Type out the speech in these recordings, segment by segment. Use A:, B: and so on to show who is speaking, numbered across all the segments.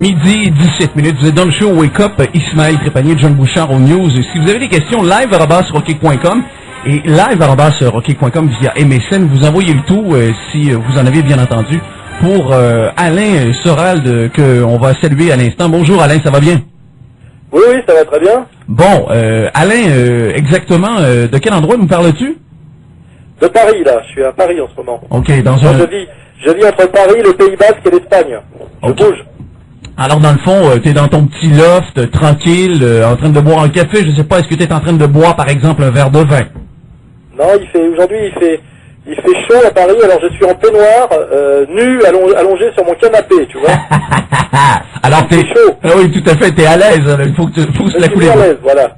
A: Midi 17 minutes, vous êtes dans le show Wake Up, Ismaël Trépanier, John Bouchard aux news. Si vous avez des questions, live@rocket.com et live@rocket.com via MSN, vous envoyez le tout, si vous en avez bien entendu, pour Alain Sorald, qu'on va saluer à l'instant. Bonjour Alain, ça va bien?
B: Oui, ça va très bien.
A: Bon, Alain, exactement, de quel endroit nous parles-tu?
B: De Paris, là. Je suis à Paris en ce moment.
A: Ok, dans un...
B: Je vis entre Paris, le Pays Basque et l'Espagne. Je bouge. Alors,
A: dans le fond, t'es dans ton petit loft, tranquille, en train de boire un café. Je sais pas, est-ce que t'es en train de boire, par exemple, un verre de vin?
B: Non, aujourd'hui, il fait chaud à Paris, alors je suis en peignoir, nu, allongé sur mon canapé, tu vois.
A: Alors, t'es
B: chaud.
A: Ah oui, tout à fait, t'es à l'aise, il faut que se la couler.
B: À l'aise, voilà.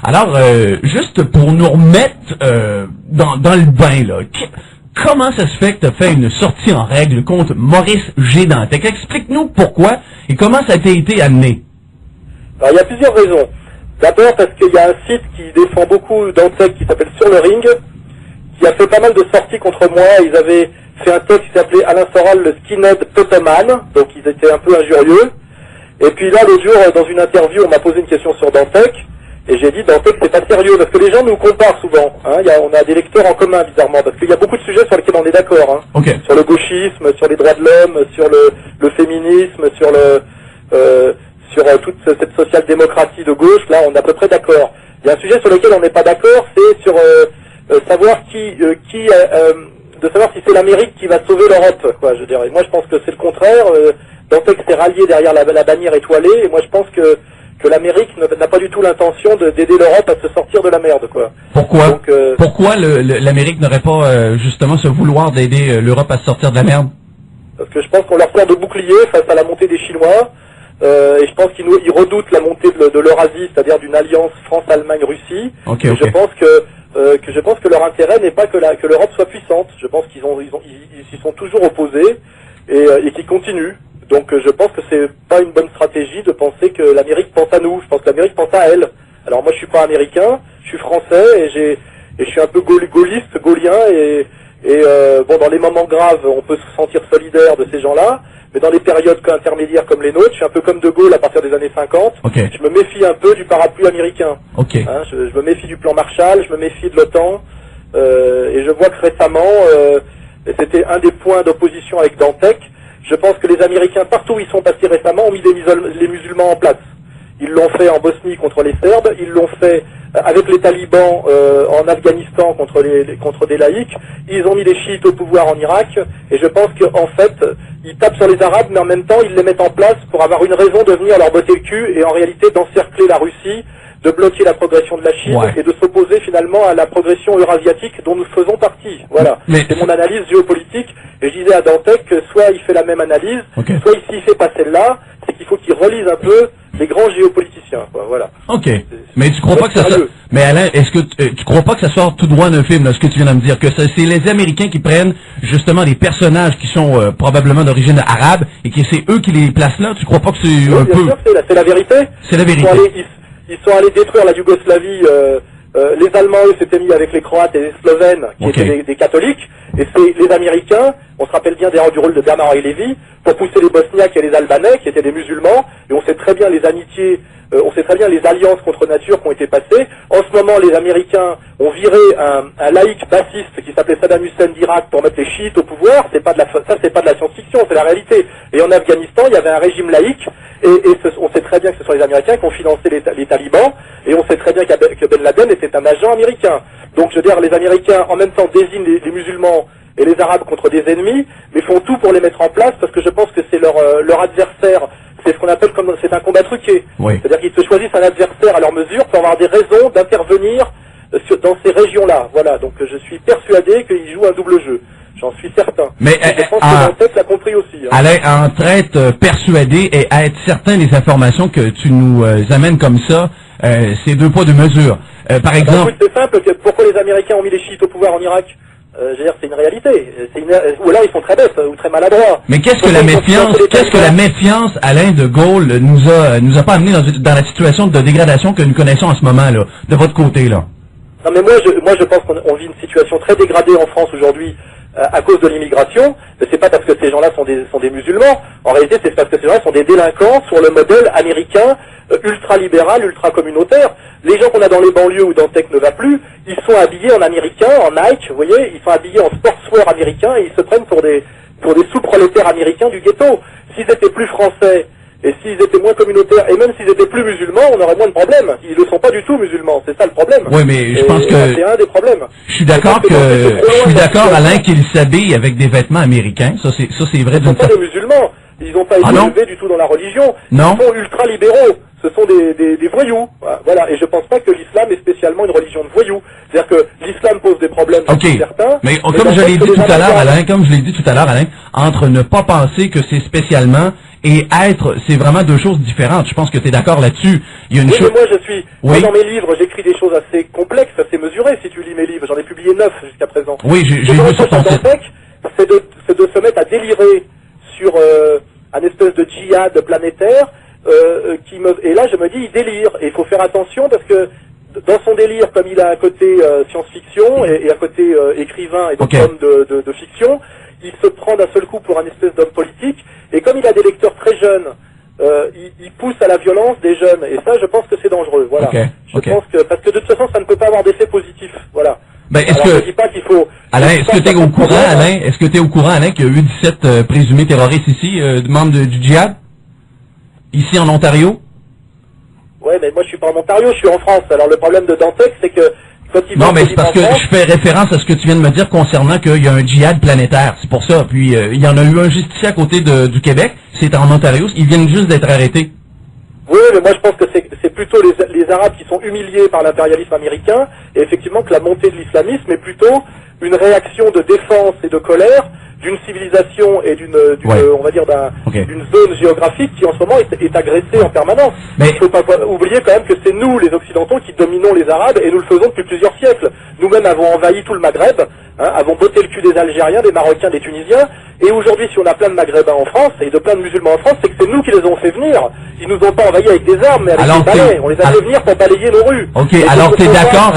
A: Alors, juste pour nous remettre dans le bain, là, comment ça se fait que tu as fait une sortie en règle contre Maurice G. Dantec? Explique-nous pourquoi et comment ça t'a été amené.
B: Alors, il y a plusieurs raisons. D'abord parce qu'il y a un site qui défend beaucoup Dantec qui s'appelle Sur le Ring, qui a fait pas mal de sorties contre moi. Ils avaient fait un texte qui s'appelait Alain Soral, le skinhead potoman, donc ils étaient un peu injurieux. Et puis là, l'autre jour, dans une interview, on m'a posé une question sur Dantec. Et j'ai dit, Dantec, c'est pas sérieux, parce que les gens nous comparent souvent. Hein, on a des lecteurs en commun, bizarrement, parce qu'il y a beaucoup de sujets sur lesquels on est d'accord. Hein,
A: okay.
B: Sur le gauchisme, sur les droits de l'homme, sur le féminisme, sur toute cette social-démocratie de gauche. Là, on est à peu près d'accord. Il y a un sujet sur lequel on n'est pas d'accord, c'est sur savoir de savoir si c'est l'Amérique qui va sauver l'Europe, quoi, je dirais. Moi, je pense que c'est le contraire. Dantec s'est rallié derrière la bannière étoilée, et moi, je pense que l'Amérique n'a pas du tout l'intention d'aider l'Europe à se sortir de la merde, quoi.
A: Pourquoi? Donc, pourquoi l'Amérique n'aurait pas justement ce vouloir d'aider l'Europe à se sortir de la merde?
B: Parce que je pense qu'on leur sert de bouclier face à la montée des Chinois, et je pense qu'ils redoutent la montée de l'Eurasie, c'est-à-dire d'une alliance France-Allemagne-Russie.
A: Okay.
B: Je pense que leur intérêt n'est pas que l'Europe soit puissante. Je pense qu'ils s'y sont toujours opposés et qu'ils continuent. Donc je pense que c'est pas une bonne stratégie de penser que l'Amérique pense à nous. Je pense que l'Amérique pense à elle. Alors moi je suis pas américain, je suis français et je suis un peu gaulliste, gaulien bon, dans les moments graves on peut se sentir solidaire de ces gens-là, mais dans les périodes intermédiaires comme les nôtres, je suis un peu comme De Gaulle à partir des années 50.
A: Okay.
B: Je me méfie un peu du parapluie américain.
A: Okay.
B: Hein, je me méfie du plan Marshall, je me méfie de l'OTAN et je vois que récemment c'était un des points d'opposition avec Dantec. Je pense que les Américains, partout où ils sont passés récemment, ont mis les musulmans en place. Ils l'ont fait en Bosnie contre les Serbes, ils l'ont fait avec les talibans en Afghanistan contre des laïcs, ils ont mis les chiites au pouvoir en Irak, et je pense qu'en fait, ils tapent sur les Arabes, mais en même temps, ils les mettent en place pour avoir une raison de venir leur botter le cul, et en réalité d'encercler la Russie, de bloquer la progression de la Chine, et de s'opposer finalement à la progression eurasiatique dont nous faisons partie. Voilà, c'est mon analyse géopolitique, et je disais à Dantec que soit il fait la même analyse, soit s'il fait pas celle-là, c'est qu'il faut qu'il relise un peu les grands géopoliticiens, quoi, voilà.
A: Ok, mais tu crois pas que ça soit... Mais Alain, est-ce que tu crois pas que ça sort tout droit d'un film, là, ce que tu viens de me dire, que c'est les Américains qui prennent justement des personnages qui sont probablement d'origine arabe, et que c'est eux qui les placent là? Tu crois pas que c'est un peu...
B: Bien sûr, c'est la vérité.
A: C'est la vérité.
B: Ils sont allés détruire la Yougoslavie, les Allemands, eux, s'étaient mis avec les Croates et les Slovènes, qui étaient des catholiques, et c'est les Américains, on se rappelle bien d'ailleurs du rôle de Bernard-Henri Lévy, pour pousser les Bosniaques et les Albanais, qui étaient des musulmans, et on sait très bien les amitiés, on sait très bien les alliances contre nature qui ont été passées. En ce moment, les Américains ont viré un laïc bassiste qui s'appelait Saddam Hussein d'Irak pour mettre les chiites au pouvoir. C'est pas de la science-fiction, c'est la réalité. Et en Afghanistan, il y avait un régime laïque, on sait très bien que ce sont les Américains qui ont financé les talibans, et on sait très bien que Ben Laden était un agent américain. Donc, je veux dire, les Américains, en même temps, désignent les musulmans et les Arabes contre des ennemis, mais font tout pour les mettre en place, parce que je pense que c'est leur adversaire. C'est ce qu'on appelle c'est un combat truqué.
A: Oui.
B: C'est-à-dire qu'ils se choisissent un adversaire à leur mesure pour avoir des raisons d'intervenir dans ces régions-là. Voilà. Donc je suis persuadé qu'ils jouent un double jeu. J'en suis certain.
A: Mais
B: je pense que Dantec l'a compris aussi. Hein.
A: Alain, entre être persuadé et à être certain des informations que tu nous amènes comme ça, c'est deux poids deux mesures. Par exemple...
B: Écoute, c'est simple. Pourquoi les Américains ont mis les chiites au pouvoir en Irak? Je veux dire, c'est une réalité. Ou alors ils sont très bêtes ou très maladroits.
A: Mais qu'est-ce que la méfiance, Alain de Gaulle nous a pas amené dans la situation de dégradation que nous connaissons en ce moment là, de votre côté là?
B: Non mais moi je pense qu'on vit une situation très dégradée en France aujourd'hui. à cause de l'immigration, mais c'est pas parce que ces gens-là sont des musulmans. En réalité, c'est parce que ces gens-là sont des délinquants sur le modèle américain, ultra-libéral, ultra-communautaire. Les gens qu'on a dans les banlieues où Dantec ne va plus, ils sont habillés en américain, en Nike, vous voyez, ils sont habillés en sportswear américain et ils se prennent pour des sous-prolétaires américains du ghetto. S'ils étaient plus français, et s'ils étaient moins communautaires, et même s'ils étaient plus musulmans, on aurait moins de problèmes. Ils ne sont pas du tout musulmans, c'est ça le problème.
A: Oui, mais je pense que
B: c'est un des problèmes.
A: Je suis d'accord Alain, qu'ils s'habillent avec des vêtements américains. Ça c'est vrai.
B: Ils ne sont pas des musulmans. Ils n'ont pas été élevés du tout dans la religion.
A: Non.
B: Ils sont ultra-libéraux. Ce sont des voyous. Voilà. Et je pense pas que l'islam est spécialement une religion de voyous. C'est-à-dire que l'islam pose des problèmes pour certains.
A: Mais comme je l'ai dit tout à l'heure, Alain, entre ne pas penser que c'est spécialement et être, c'est vraiment deux choses différentes. Je pense que tu es d'accord là-dessus. Il y a une chose.
B: Mais moi, dans mes livres, j'écris des choses assez complexes, assez mesurées. Si tu lis mes livres, j'en ai publié 9 jusqu'à présent.
A: Oui, j'ai vu sur ton site.
B: C'est de se mettre à délirer sur un espèce de djihad planétaire et là je me dis il délire et il faut faire attention parce que dans son délire, comme il a un côté science-fiction et un côté écrivain et donc homme de fiction, il se prend d'un seul coup pour un espèce d'homme politique et comme il a des lecteurs très jeunes, il pousse à la violence des jeunes et ça je pense que c'est dangereux. Voilà. Je pense que parce que de toute façon ça ne peut pas avoir d'effet positif. Voilà.
A: Ben, je dis pas qu'il faut. Alain, est-ce que tu es au courant, Alain, qu'il y a eu 17 présumés terroristes ici, membres du djihad, ici en Ontario?
B: Ouais, mais moi je suis pas en Ontario, je suis en France. Alors le problème de Dantec, c'est que quand il
A: non, mais c'est parce que je fais référence à ce que tu viens de me dire concernant qu'il y a un djihad planétaire. C'est pour ça. Puis il y en a eu un juste ici à côté du Québec. C'est en Ontario. Ils viennent juste d'être arrêtés.
B: Oui, mais moi je pense que c'est plutôt les Arabes qui sont humiliés par l'impérialisme américain, et effectivement que la montée de l'islamisme est plutôt une réaction de défense et de colère d'une civilisation et on va dire d'une zone géographique qui en ce moment est agressée en permanence. Mais il ne faut pas oublier quand même que c'est nous, les Occidentaux, qui dominons les Arabes, et nous le faisons depuis plusieurs siècles. Nous-mêmes avons envahi tout le Maghreb, avons botté le cul des Algériens, des Marocains, des Tunisiens, et aujourd'hui si on a plein de Maghrébins en France, et de plein de musulmans en France, c'est que c'est nous qui les avons fait venir. Ils nous ont pas envahis avec des armes, mais avec des balais. On les a fait venir pour balayer nos rues.
A: Ok, alors t'es d'accord,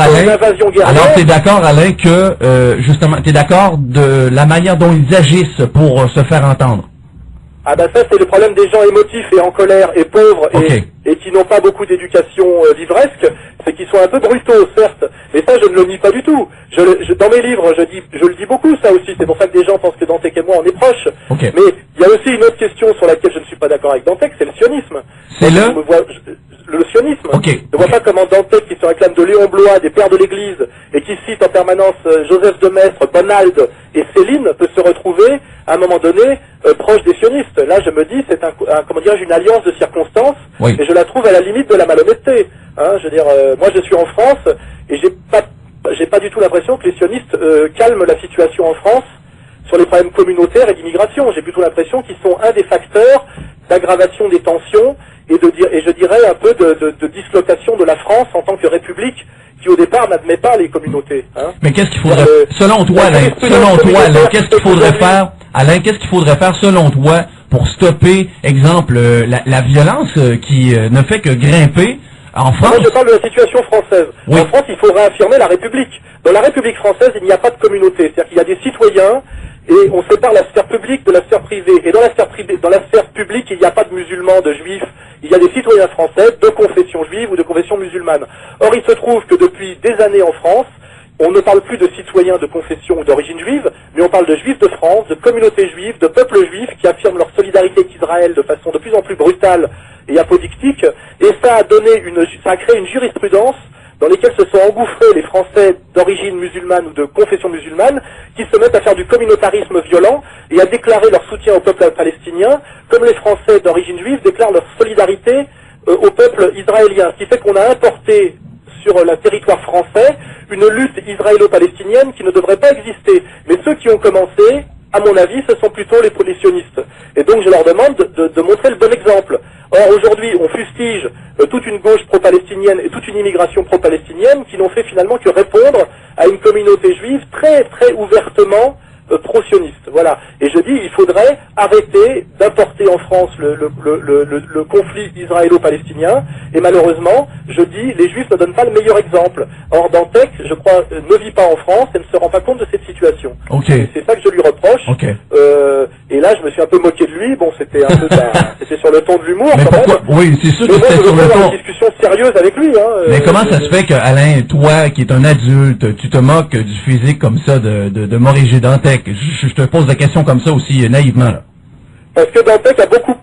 A: Alain, que, justement, t'es d'accord de la manière dont ils agissent pour se faire entendre?
B: Ah ben ça c'est le problème des gens émotifs et en colère et pauvres et qui n'ont pas beaucoup d'éducation livresque, c'est qu'ils sont un peu brutaux certes, mais ça je ne le nie pas du tout. Dans mes livres je le dis beaucoup ça aussi, c'est pour ça que des gens pensent que Dantec et moi on est proches. Mais il y a aussi une autre question sur laquelle je ne suis pas d'accord avec Dantec, c'est le sionisme.
A: C'est
B: le sionisme. Je ne vois pas comment Dantec, qui se réclame de Léon Blois, des pères de l'Église, et qui cite en permanence Joseph de Maistre, Bonald et Céline, peut se retrouver à un moment donné proche des sionistes. Là, je me dis, c'est une alliance de circonstances, et je la trouve à la limite de la malhonnêteté. Je veux dire, moi, je suis en France, et j'ai pas du tout l'impression que les sionistes calment la situation en France sur les problèmes communautaires et d'immigration. J'ai plutôt l'impression qu'ils sont un des facteurs d'aggravation des tensions et je dirais un peu de dislocation de la France en tant que république qui au départ n'admet pas les communautés.
A: Mais qu'est-ce qu'il faudrait, selon toi, Alain, qu'est-ce qu'il faudrait faire, Alain, qu'est-ce qu'il faudrait faire selon toi pour stopper, exemple, la violence qui ne fait que grimper en France?
B: Moi, je parle de la situation française. En France, il faut réaffirmer la République. Dans la République française, il n'y a pas de communauté. C'est-à-dire qu'il y a des citoyens et on sépare la sphère publique de la sphère privée. Et dans la sphère publique, il n'y a pas de musulmans, de juifs. Il y a des citoyens français de confession juive ou de confession musulmane. Or, il se trouve que depuis des années en France, on ne parle plus de citoyens de confession ou d'origine juive, mais on parle de juifs de France, de communautés juives, de peuples juifs qui affirment leur solidarité avec Israël de façon de plus en plus brutale et apodictique. Et ça a créé une jurisprudence dans lesquelles se sont engouffrés les Français d'origine musulmane ou de confession musulmane, qui se mettent à faire du communautarisme violent et à déclarer leur soutien au peuple palestinien, comme les Français d'origine juive déclarent leur solidarité au peuple israélien. Ce qui fait qu'on a importé sur le territoire français une lutte israélo-palestinienne qui ne devrait pas exister. Mais ceux qui ont commencé, à mon avis, ce sont plutôt les sionistes. Et donc je leur demande de montrer le bon exemple. Or aujourd'hui, on fustige toute une gauche pro-palestinienne et toute une immigration pro-palestinienne qui n'ont fait finalement que répondre à une communauté juive très très ouvertement pro-sionistes. Voilà. Et je dis, il faudrait arrêter d'importer en France le conflit israélo-palestinien. Et malheureusement, je dis, les Juifs ne donnent pas le meilleur exemple. Or, Dantec, je crois, ne vit pas en France et ne se rend pas compte de cette situation.
A: Okay.
B: C'est ça que je lui reproche.
A: Okay.
B: Et là, je me suis un peu moqué de lui. Bon, c'était un peu, c'était sur le ton de l'humour.
A: Mais
B: quand
A: pourquoi?
B: même.
A: Oui, c'est sûr que c'était sur le ton.
B: Une discussion sérieuse avec lui.
A: Mais comment ça se fait que, Alain, toi, qui es un adulte, tu te moques du physique comme ça de Maurice G. Dantec? Je te pose la question comme ça aussi naïvement, là.
B: Parce que Dantec a beaucoup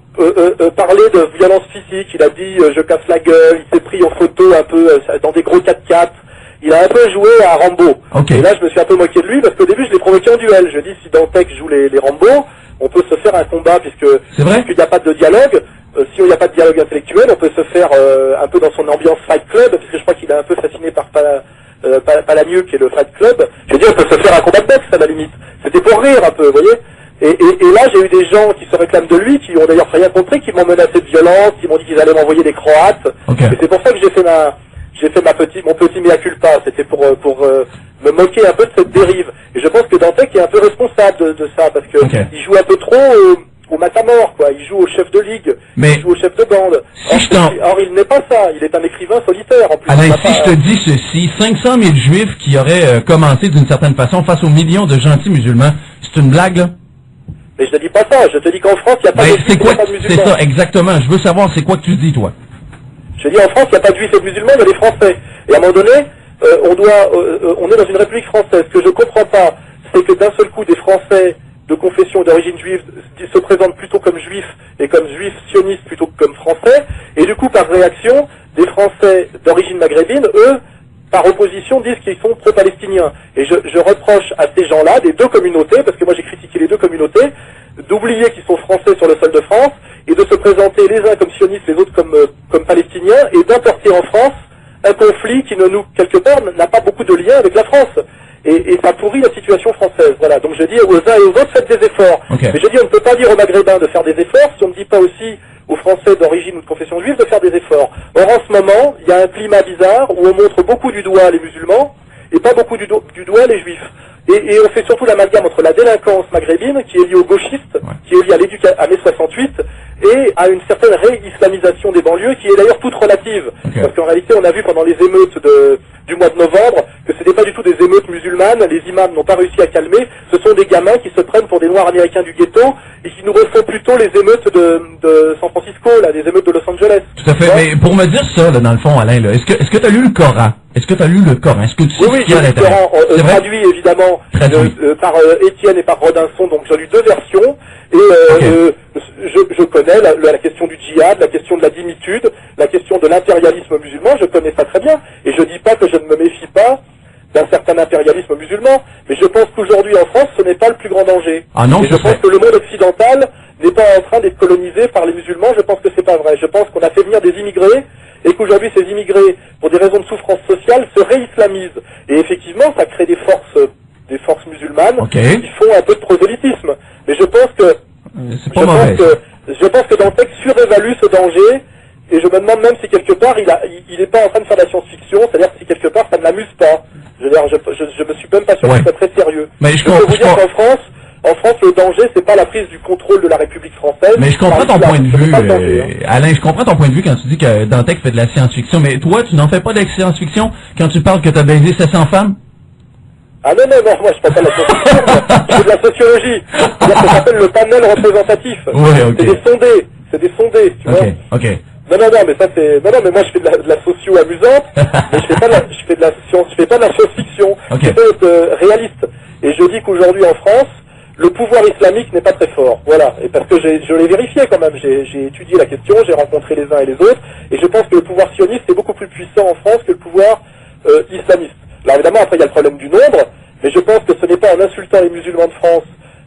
B: parlé de violence physique. Il a dit je casse la gueule. Il s'est pris en photo un peu dans des gros 4x4. Il a un peu joué à Rambo.
A: Okay.
B: Et là, je me suis un peu moqué de lui parce qu'au début, je l'ai provoqué en duel. Je dis si Dantec joue les Rambo, on peut se faire un combat puisqu'il n'y a pas de dialogue. Si il n'y a pas de dialogue intellectuel, on peut se faire un peu dans son ambiance Fight Club, puisque je crois qu'il est un peu fasciné par Palamieux, qui est le Fight Club. Je veux dire, on peut se faire un combat de boxe à la limite. C'était pour rire un peu, vous voyez. Et là, j'ai eu des gens qui se réclament de lui, qui ont d'ailleurs rien compris, qui m'ont menacé de violence, qui m'ont dit qu'ils allaient m'envoyer des Croates.
A: Okay.
B: Et c'est pour ça que j'ai fait mon petit mea culpa. C'était pour me moquer un peu de cette dérive. Et je pense que Dantec est un peu responsable de ça, parce que il joue un peu trop au matamor, quoi. Il joue au chef de ligue, il joue au chef de bande. Or, il n'est pas ça. Il est un écrivain solitaire, en plus.
A: Alain, si je te dis ceci, 500 000 Juifs qui auraient commencé d'une certaine façon face aux millions de gentils musulmans, c'est une blague, là?
B: Mais je te dis pas ça. Je te dis qu'en France, il n'y a pas de Juifs et pas de musulmans. C'est ça, exactement. Je veux savoir, c'est quoi que tu dis, toi? Je dis en France, il n'y a pas de Juifs et de musulmans, il y a des Français. Et à un moment donné, on est dans une république française. Ce que je comprends pas, c'est que d'un seul coup, des Français de confession d'origine juive se présentent plutôt comme juifs et comme juifs sionistes plutôt que comme français. Et du coup, par réaction, des Français d'origine maghrébine, eux, par opposition, disent qu'ils sont pro-palestiniens. Et je reproche à ces gens-là, des deux communautés, parce que moi j'ai critiqué les deux communautés, d'oublier qu'ils sont français sur le sol de France et de se présenter les uns comme sionistes, les autres comme palestiniens, et d'importer en France un conflit qui quelque part, n'a pas beaucoup de lien avec la France. Et ça pourrit la situation française. Voilà. Donc je dis aux uns et aux autres, faites des efforts. Okay. Mais je dis, on ne peut pas dire aux Maghrébins de faire des efforts si on ne dit pas aussi aux Français d'origine ou de confession juive de faire des efforts. Or, en ce moment, il y a un climat bizarre où on montre beaucoup du doigt les musulmans et pas beaucoup du doigt les juifs. Et on fait surtout l'amalgame entre la délinquance maghrébine, qui est liée aux gauchistes, qui est liée à mai 68, et à une certaine réislamisation des banlieues, qui est d'ailleurs toute relative. Okay. Parce qu'en réalité, on a vu pendant les émeutes du mois de novembre que ce n'était pas du tout des émeutes musulmanes, les imams n'ont pas réussi à calmer, ce sont des gamins qui se prennent pour des noirs américains du ghetto, et qui nous refont plutôt les émeutes de San Francisco, là, les émeutes de Los Angeles. Tout à fait, mais pour me dire ça, là, dans le fond, Alain, là, est-ce que tu as lu le Coran? Est-ce que tu as lu le Coran? Est-ce que tu sais oui, j'ai lu le Coran, traduit évidemment par Étienne et par Rodinson, donc j'ai lu deux versions, et je connais la question du djihad, la question de la dimitude, la question de l'impérialisme musulman, je connais ça très bien, et je dis pas que je ne me méfie pas d'un certain impérialisme musulman, mais je pense qu'aujourd'hui en France, ce n'est pas le plus grand danger. Ah non, et je pense que le monde occidental n'est pas en train d'être colonisé par les musulmans, je pense que c'est pas vrai. Je pense qu'on a fait venir des immigrés, et qu'aujourd'hui ces immigrés, pour des raisons de souffrance sociale, se réislamisent. Et effectivement, ça crée des forces musulmanes qui font un peu de prosélytisme. Mais je pense que je pense que Dantec surévalue ce danger, et je me demande même si quelque part il n'est pas en train de faire de la science-fiction, c'est-à-dire si quelque part ça ne l'amuse pas. Je veux dire, je me suis même pas sûr qu'il soit très sérieux. Mais je peux vous dire qu'en France, le danger, c'est pas la prise du contrôle de la République française. Mais je comprends ton point de vue, Alain, je comprends ton point de vue quand tu dis que Dantec fait de la science-fiction, mais toi, tu n'en fais pas de la science-fiction quand tu parles que tu as baisé 700 femmes? Ah non, moi je fais pas de la science-fiction, je fais de la sociologie. C'est-à-dire que ça s'appelle le panel représentatif. C'est des sondés, tu vois. Non, mais ça c'est... Non, mais moi je fais de la socio amusante, mais je fais pas de la science-fiction. Je fais être réaliste. Et je dis qu'aujourd'hui en France, le pouvoir islamique n'est pas très fort. Voilà. Et parce que je l'ai vérifié quand même. J'ai étudié la question, j'ai rencontré les uns et les autres, et je pense que le pouvoir sioniste est beaucoup plus puissant en France que le pouvoir islamiste. Alors évidemment, après il y a le problème du nombre, mais je pense que ce n'est pas en insultant les musulmans de France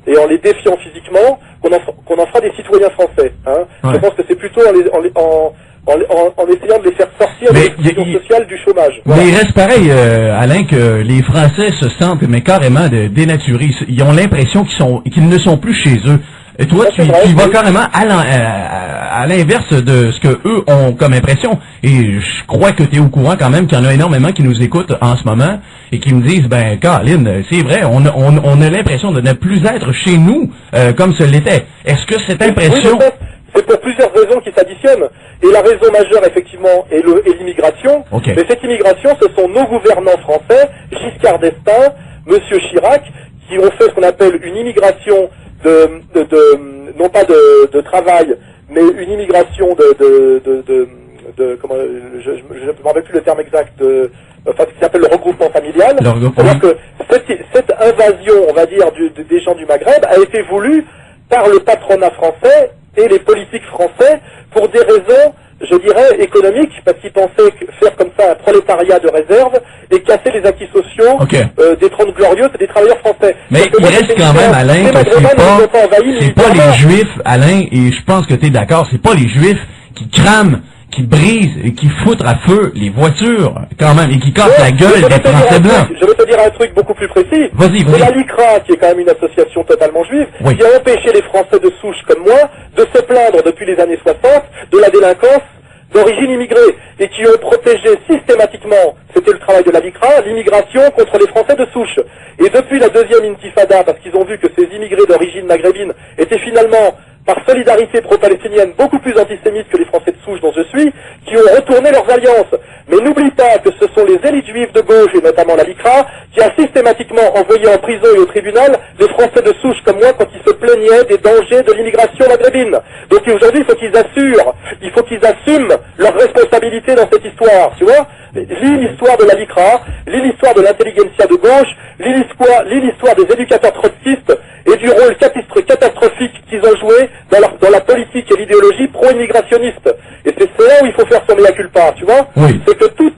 B: et en les défiant physiquement qu'on en fera des citoyens français. Hein. Ouais. Je pense que c'est plutôt en essayant de les faire sortir de l'exclusion sociale du chômage. Voilà. Mais il reste pareil, Alain, que les Français se sentent mais carrément dénaturés. Ils ont l'impression qu'ils ne sont plus chez eux.
A: Et toi, tu vas carrément à l'inverse de ce que eux ont comme impression. Et je crois que tu es au courant quand même qu'il y en a énormément qui nous écoutent en ce moment et qui me disent, ben, Caroline, c'est vrai, on a l'impression de ne plus être chez nous comme ce l'était. Est-ce que cette impression...
B: Oui, c'est pour plusieurs raisons qui s'additionnent. Et la raison majeure, effectivement, est l'immigration.
A: Okay.
B: Mais cette immigration, ce sont nos gouvernants français, Giscard d'Estaing, Monsieur Chirac, qui ont fait ce qu'on appelle une immigration non pas de travail, mais une immigration comment, je ne me rappelle plus le terme exact, enfin, ce qui s'appelle le regroupement familial. C'est-à-dire que cette invasion, on va dire, des gens du Maghreb a été voulue par le patronat français et les politiques français pour des raisons, je dirais, économiques, parce qu'ils pensaient faire comme ça un prolétariat de réserve et casser les acquis sociaux des 30 glorieuses et des travailleurs français.
A: Mais il reste quand même, Alain, que c'est pas les Juifs, Alain, et je pense que tu es d'accord, c'est pas les Juifs qui crament, qui brisent et qui foutent à feu les voitures, quand même, et qui cassent la gueule des Français blancs.
B: Je vais te dire un truc beaucoup plus précis.
A: Vas-y.
B: C'est la LICRA, qui est quand même une association totalement juive, qui a empêché les Français de souche comme moi de se plaindre depuis les années 60 de la délinquance d'origine immigrée, et qui ont protégé systématiquement, c'était le travail de la LICRA, l'immigration contre les Français de souche. Et depuis la deuxième intifada, parce qu'ils ont vu que ces immigrés d'origine maghrébine étaient finalement, par solidarité pro-palestinienne, beaucoup plus antisémites que les Français de souche dont je suis, qui ont retourné leurs alliances. Mais n'oublie pas que ce sont les élites juives de gauche, et notamment la LICRA, qui a systématiquement envoyé en prison et au tribunal les Français de souche comme moi quand ils se plaignaient des dangers de l'immigration maghrébine. Donc aujourd'hui, il faut qu'ils assument leur responsabilité dans cette histoire, tu vois. Lis l'histoire de la LICRA, lis l'histoire de l'intelligentsia de gauche, lis l'histoire des éducateurs trotskistes et du rôle catastrophique qu'ils ont joué dans la politique et l'idéologie pro-immigrationniste. Et c'est là où il faut faire son mea culpa, tu vois.
A: Oui.
B: C'est que toute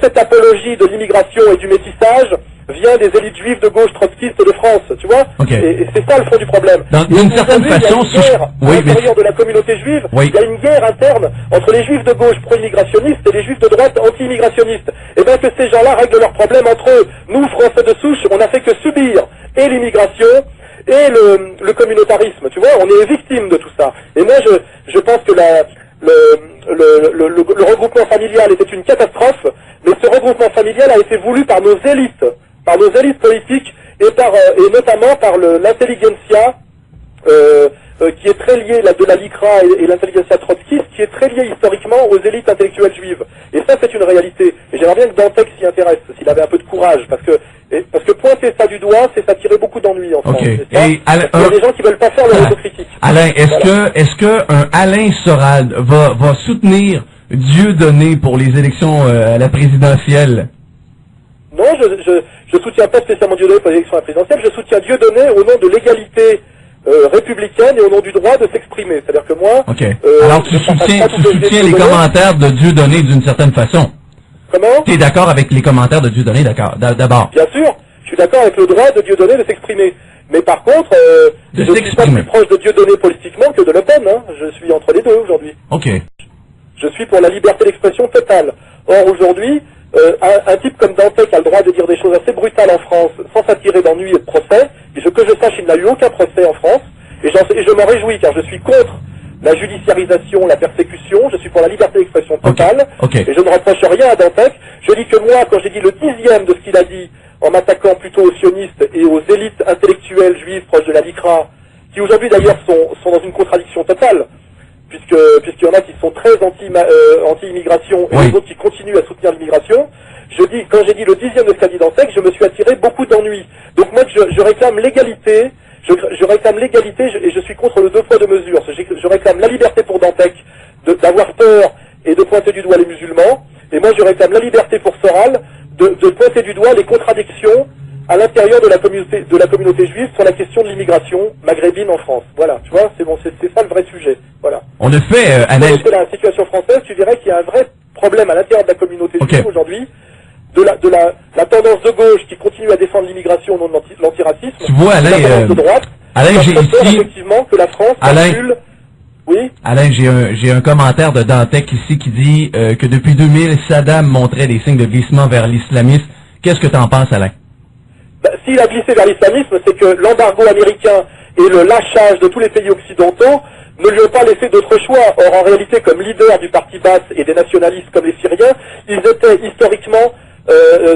B: cette apologie de l'immigration et du métissage vient des élites juives de gauche trotskistes de France, tu vois. Et c'est ça le fond du problème.
A: D'une certaine façon,
B: il y a une guerre à l'intérieur de la communauté juive, il y a une guerre interne entre les juifs de gauche pro-immigrationnistes et les juifs de droite anti-immigrationnistes. Et bien que ces gens-là règlent leurs problèmes entre eux. Nous, Français de souche, on n'a fait que subir et l'immigration et le communautarisme, tu vois. On est victime de tout ça. Et moi, je pense que le regroupement familial était une catastrophe, mais ce regroupement familial a été voulu par nos élites politiques et notamment par l'intelligentsia qui est très liée de la LICRA et l'intelligentsia trotskiste, qui est très liée historiquement aux élites intellectuelles juives. Et ça, c'est une réalité. Et j'aimerais bien que Dantec s'y intéresse, s'il avait un peu de courage, parce que pointer ça du doigt, c'est s'attirer beaucoup d'ennuis en France.
A: Et
B: il y a des gens qui veulent pas faire leur autocritique.
A: Alain, est-ce que un Alain Sorade va soutenir Dieudonné pour les élections à la présidentielle?
B: Non, je soutiens pas spécialement Dieudonné pour l'élection à la présidentielle, je soutiens Dieudonné au nom de l'égalité républicaine et au nom du droit de s'exprimer. C'est-à-dire que moi...
A: Alors tu soutiens les commentaires de Dieudonné d'une certaine façon?
B: Comment?
A: Tu es d'accord avec les commentaires de Dieudonné, d'abord?
B: Bien sûr, je suis d'accord avec le droit de Dieudonné de s'exprimer. Mais par contre, je ne suis pas plus proche de Dieudonné politiquement que de Le Pen. Hein. Je suis entre les deux aujourd'hui. Je suis pour la liberté d'expression totale. Or aujourd'hui, un type comme Dantec a le droit de dire des choses assez brutales en France sans s'attirer d'ennuis et de procès. Et que je sache, il n'a eu aucun procès en France. Et je m'en réjouis car je suis contre la judiciarisation, la persécution. Je suis pour la liberté d'expression totale. Et je ne reproche rien à Dantec. Je dis que moi, quand j'ai dit le 10e de ce qu'il a dit, en m'attaquant plutôt aux sionistes et aux élites intellectuelles juives proches de la LICRA, qui aujourd'hui d'ailleurs sont dans une contradiction totale, puisqu'il y en a qui sont très anti-immigration et les autres qui continuent à soutenir l'immigration. Quand j'ai dit le 10e de ce qu'a dit Dantec, je me suis attiré beaucoup d'ennuis. Donc moi, je réclame l'égalité, je réclame l'égalité et je suis contre le deux poids deux mesures. Je réclame la liberté pour Dantec d'avoir peur et de pointer du doigt les musulmans, et moi je réclame la liberté pour Soral de pointer du doigt les contradictions à l'intérieur de la communauté juive sur la question de l'immigration maghrébine en France. Voilà, tu vois, c'est ça le vrai sujet. Voilà.
A: On a fait
B: analyse la situation française, tu verrais qu'il y a un vrai problème à l'intérieur de la communauté juive aujourd'hui, de la tendance de gauche qui continue à défendre l'immigration au nom de l'antiracisme,
A: tu vois, Alain,
B: la tendance de droite,
A: Alain, j'ai ici
B: effectivement que la France bascule. Oui.
A: Alain, j'ai un commentaire de Dantec ici qui dit que depuis 2000, Saddam montrait des signes de glissement vers l'islamisme. Qu'est-ce que tu en penses, Alain?
B: S'il a glissé vers l'islamisme, c'est que l'embargo américain et le lâchage de tous les pays occidentaux ne lui ont pas laissé d'autre choix. Or, en réalité, comme leader du parti Baas et des nationalistes comme les Syriens, ils étaient historiquement,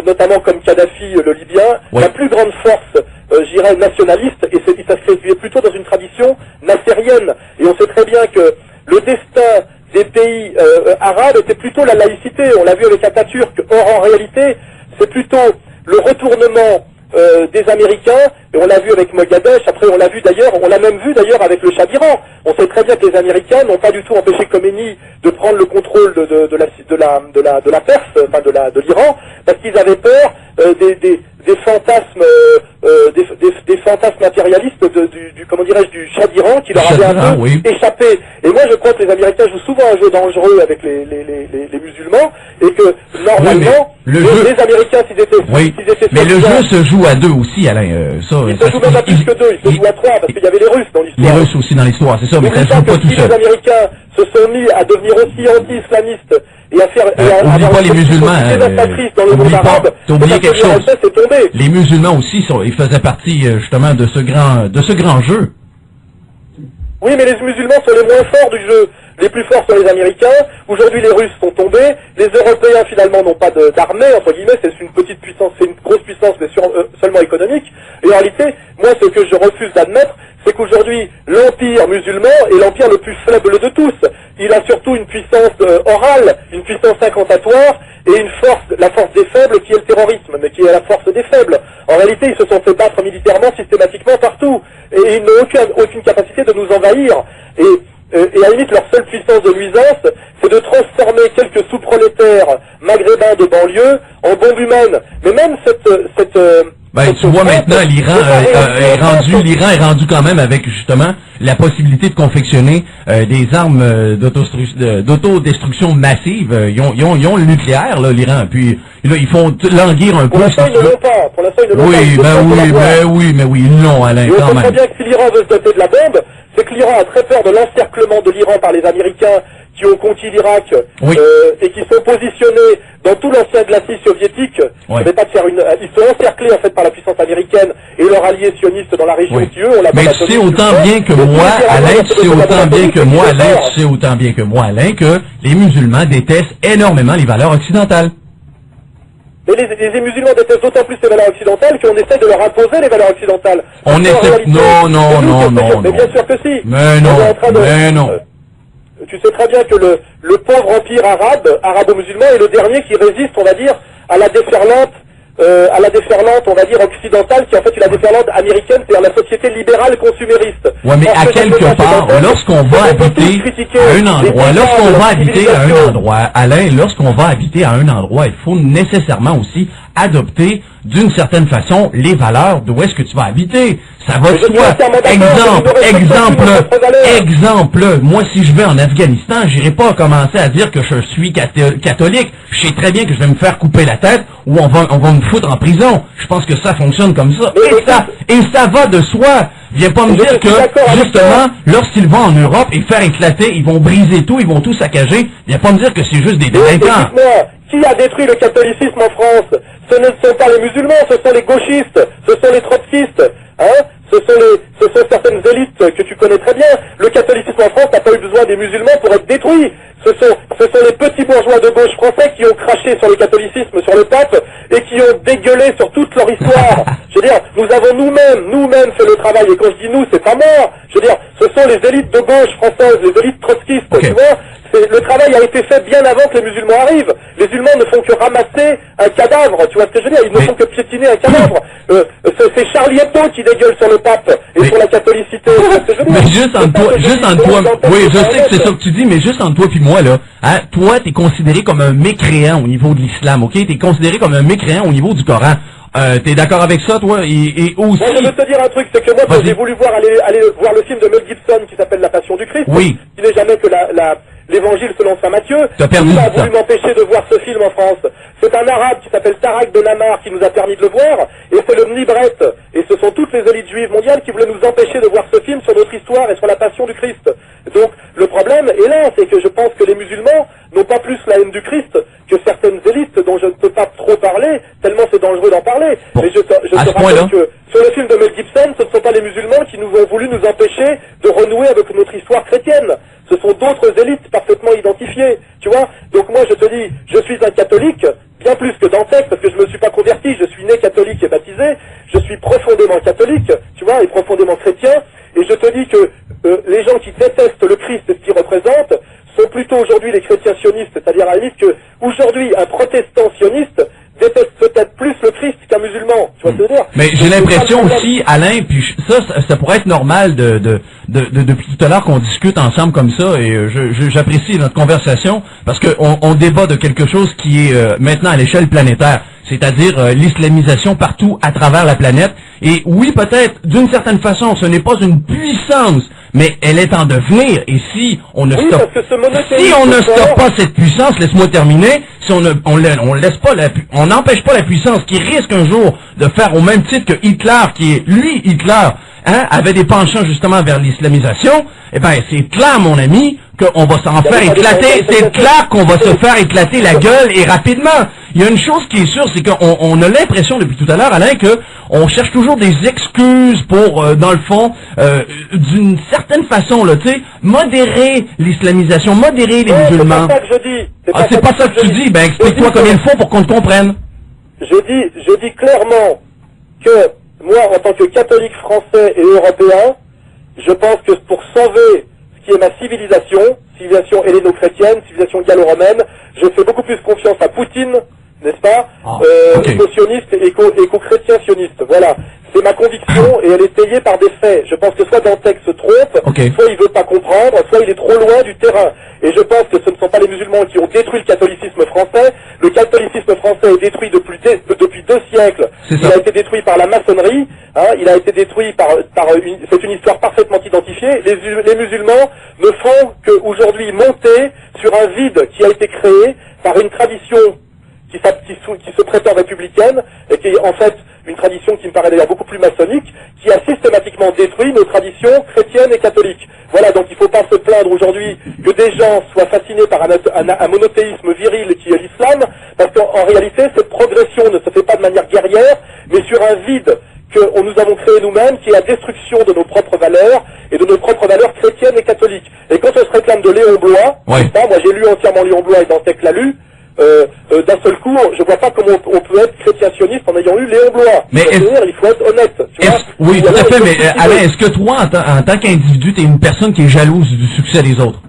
B: notamment comme Kadhafi, le Libyen, la plus grande force, je dirais, nationaliste, et il s'inscrivait plutôt dans une tradition nassérienne. Et on sait très bien que le destin des pays arabes était plutôt la laïcité. On l'a vu avec Atatürk. Or, en réalité, c'est plutôt le retournement des Américains, et on l'a vu avec Mogadech, après on l'a même vu d'ailleurs avec le Shah d'Iran. On sait très bien que les Américains n'ont pas du tout empêché Khomeini de prendre le contrôle de la Perse, enfin de l'Iran, parce qu'ils avaient peur des fantasmes des fantasmes impérialistes du Shah d'Iran qui leur avait un peu échappé. Et moi je crois que les Américains jouent souvent un jeu dangereux avec les musulmans, et que normalement les Américains s'ils étaient
A: mais le jeu se joue à deux aussi, Alain.
B: Il se joue même à plus que deux, il se joue à trois, parce qu'il y avait les Russes dans l'histoire.
A: Les Russes aussi dans l'histoire, c'est ça, mais ça se joue pas tout seul.
B: Les Américains se sont mis à devenir aussi anti-islamistes et à faire...
A: oublie pas les musulmans,
B: oublie pas,
A: t'as oublié quelque chose. Les musulmans aussi, ils faisaient partie justement de ce grand jeu.
B: Oui, mais les musulmans sont les moins forts du jeu. Les plus forts sont les Américains. Aujourd'hui, les Russes sont tombés. Les Européens, finalement, n'ont pas d'armée, entre guillemets. C'est une petite puissance, c'est une grosse puissance, mais seulement économique. Et en réalité, moi, ce que je refuse d'admettre, c'est qu'aujourd'hui, l'empire musulman est l'empire le plus faible de tous. Il a surtout une puissance orale, une puissance incantatoire, et une force, la force des faibles, qui est le terrorisme, mais qui est la force des faibles. En réalité, ils se sont fait battre militairement, systématiquement, partout. Et ils n'ont aucune capacité de nous envahir. Et à la limite, leur seule puissance de nuisance, c'est de transformer quelques sous-prolétaires maghrébins de banlieue en bombes humaines. Mais même
A: tu vois maintenant, l'Iran est rendu quand même avec justement la possibilité de confectionner des armes d'autodestruction massive. Ils ont le nucléaire, là, l'Iran. Puis là, ils font languir un peu.
B: Pour l'instant, ils ne l'ont pas. Pour l'instant, ils ne l'ont pas.
A: Oui, ils l'ont, Alain, quand même.
B: On sait très bien que si l'Iran veut se doter de la bombe, c'est que l'Iran a très peur de l'encerclement de l'Iran par les Américains qui ont conquis l'Irak, et qui sont positionnés dans tout l'ancien glacis soviétique. Je vais pas te faire ils sont encerclés en fait par la puissance américaine et leurs alliés sionistes dans la région qui eux ont la
A: Mais tu sais autant bien que moi, Alain, tu sais autant bien que moi, Alain, que les musulmans détestent énormément les valeurs occidentales.
B: Mais les musulmans détestent d'autant plus les valeurs occidentales qu'on essaie de leur imposer les valeurs occidentales.
A: Non.
B: Mais bien sûr que si.
A: Mais non.
B: Tu sais très bien que le pauvre empire arabo-musulman est le dernier qui résiste, on va dire, à la déferlante, on va dire, occidentale, qui en fait est la déferlante américaine, c'est-à-dire la société libérale consumériste.
A: Ouais, mais à quelque part, lorsqu'on va habiter à un endroit, Alain, lorsqu'on va habiter à un endroit, il faut nécessairement aussi adopter d'une certaine façon les valeurs d'où est-ce que tu vas habiter. Ça va de soi. Exemple, moi si je vais en Afghanistan, j'irai pas commencer à dire que je suis catholique. Je sais très bien que je vais me faire couper la tête ou on va me foutre en prison. Je pense que ça fonctionne comme ça. Et ça va de soi. Viens pas me dire que, justement, lorsqu'ils vont en Europe et faire éclater, ils vont briser tout, ils vont tout saccager. Viens pas me dire que c'est juste des délinquants.
B: Qui a détruit le catholicisme en France? Ce ne sont pas les musulmans, ce sont les gauchistes, ce sont les trotskistes, ce sont certaines élites que tu connais très bien. Le catholicisme en France n'a pas eu besoin des musulmans pour être détruit. Ce sont les petits bourgeois de gauche français qui ont craché sur le catholicisme, sur le pape, et qui ont dégueulé sur toute leur histoire. Je veux dire, nous avons nous-mêmes fait le travail, et quand je dis nous, c'est pas mort. Je veux dire, ce sont les élites de gauche françaises, les élites trotskistes, tu vois. Le travail a été fait bien avant que les musulmans arrivent. Les musulmans ne font que ramasser un cadavre, tu vois ce que je veux dire? Ils ne font que piétiner un cadavre. C'est Charlie Hebdo qui dégueule sur le pape et sur la catholicité.
A: Mais juste entre toi, oui, je sais que c'est ça que tu dis, mais juste entre toi et moi, là, toi, t'es considéré comme un mécréant au niveau de l'islam, ok? T'es considéré comme un mécréant au niveau du Coran. T'es d'accord avec ça, toi? Et aussi...
B: Moi, je veux te dire un truc, c'est que moi, quand j'ai voulu aller voir le film de Mel Gibson qui s'appelle La Passion du Christ, qui n'est jamais que l'évangile selon saint Matthieu, il a voulu m'empêcher de voir ce film en France. C'est un arabe qui s'appelle Tarak Benamar qui nous a permis de le voir, et c'est le Mnibret, et ce sont toutes les élites juives mondiales qui voulaient nous empêcher de voir ce film sur notre histoire et sur la passion du Christ. Donc, le problème est là, c'est que je pense que les musulmans n'ont pas plus la haine du Christ que certaines élites dont je ne peux pas trop parler, tellement c'est dangereux heureux d'en parler.
A: Bon.
B: Mais je te rappelle que sur le film de Mel Gibson, ce ne sont pas les musulmans qui nous ont voulu nous empêcher de renouer avec notre histoire chrétienne. Ce sont d'autres élites parfaitement identifiées, tu vois. Donc moi je te dis, je suis un catholique, bien plus que Dantec, parce que je me suis pas converti, je suis né catholique et baptisé, je suis profondément catholique, tu vois, et profondément chrétien, et je te dis que les gens qui détestent le Christ et ce qu'il représente sont plutôt aujourd'hui les chrétiens sionistes, c'est-à-dire à la limite que aujourd'hui un protestant sioniste déteste peut-être plus le Christ qu'un musulman, tu vois ce que je veux dire.
A: Mais j'ai l'impression aussi, Alain, puis ça pourrait être normal depuis tout à l'heure qu'on discute ensemble comme ça, et j'apprécie notre conversation, parce qu'on débat de quelque chose qui est maintenant à l'échelle planétaire, c'est-à-dire l'islamisation partout à travers la planète. Et oui, peut-être, d'une certaine façon, ce n'est pas une puissance, mais elle est en devenir. Et si on ne stoppe pas cette puissance, laisse-moi terminer, si on laisse pas on n'empêche pas la puissance qui risque un jour de faire au même titre que Hitler, qui est, lui, Hitler, avait des penchants justement vers l'islamisation, eh ben, c'est clair, mon ami, qu'on va s'en faire éclater, c'est clair qu'on va se faire éclater la gueule et rapidement. Il y a une chose qui est sûre, c'est qu'on a l'impression depuis tout à l'heure, Alain, que on cherche toujours des excuses pour, dans le fond, d'une certaine façon, là, tu sais, modérer l'islamisation, modérer les musulmans.
B: C'est pas ça que je dis.
A: C'est pas ça que tu dis. Ben, explique-toi comme il faut pour qu'on te comprenne.
B: Je dis clairement que moi, en tant que catholique français et européen, je pense que pour sauver ce qui est ma civilisation helléno-chrétienne, civilisation gallo-romaine, je fais beaucoup plus confiance à Poutine, n'est-ce pas, qu'aux-sionistes et qu'aux-chrétiens sionistes. Voilà. C'est ma conviction et elle est payée par des faits. Je pense que soit Dantec se trompe, soit il veut pas comprendre, soit il est trop loin du terrain. Et je pense que ce ne sont pas les musulmans qui ont détruit le catholicisme français. Le catholicisme français est détruit depuis 2 siècles. Il a été détruit par la maçonnerie, il a été détruit c'est une histoire parfaitement identifiée. Les musulmans ne font qu'aujourd'hui monter sur un vide qui a été créé par une tradition qui se prétend républicaine et qui est en fait une tradition qui me paraît d'ailleurs beaucoup plus maçonnique, qui a systématiquement détruit nos traditions chrétiennes et catholiques. Voilà, donc il ne faut pas se plaindre aujourd'hui que des gens soient fascinés par un monothéisme viril qui est l'islam, parce qu'en réalité cette progression ne se fait pas de manière guerrière, mais sur un vide que nous avons créé nous-mêmes, qui est la destruction de nos propres valeurs, et de nos propres valeurs chrétiennes et catholiques. Et quand on se réclame de Léon Bloy, moi j'ai lu entièrement Léon Bloy et Dantec l'a lu, d'un seul coup, je vois pas comment on peut être chrétien sioniste en ayant lu Léon Bloy. Mais il faut être honnête. Tu vois,
A: oui, tout à fait, mais Alain, est-ce que toi, en tant qu'individu, t'es une personne qui est jalouse du succès des autres?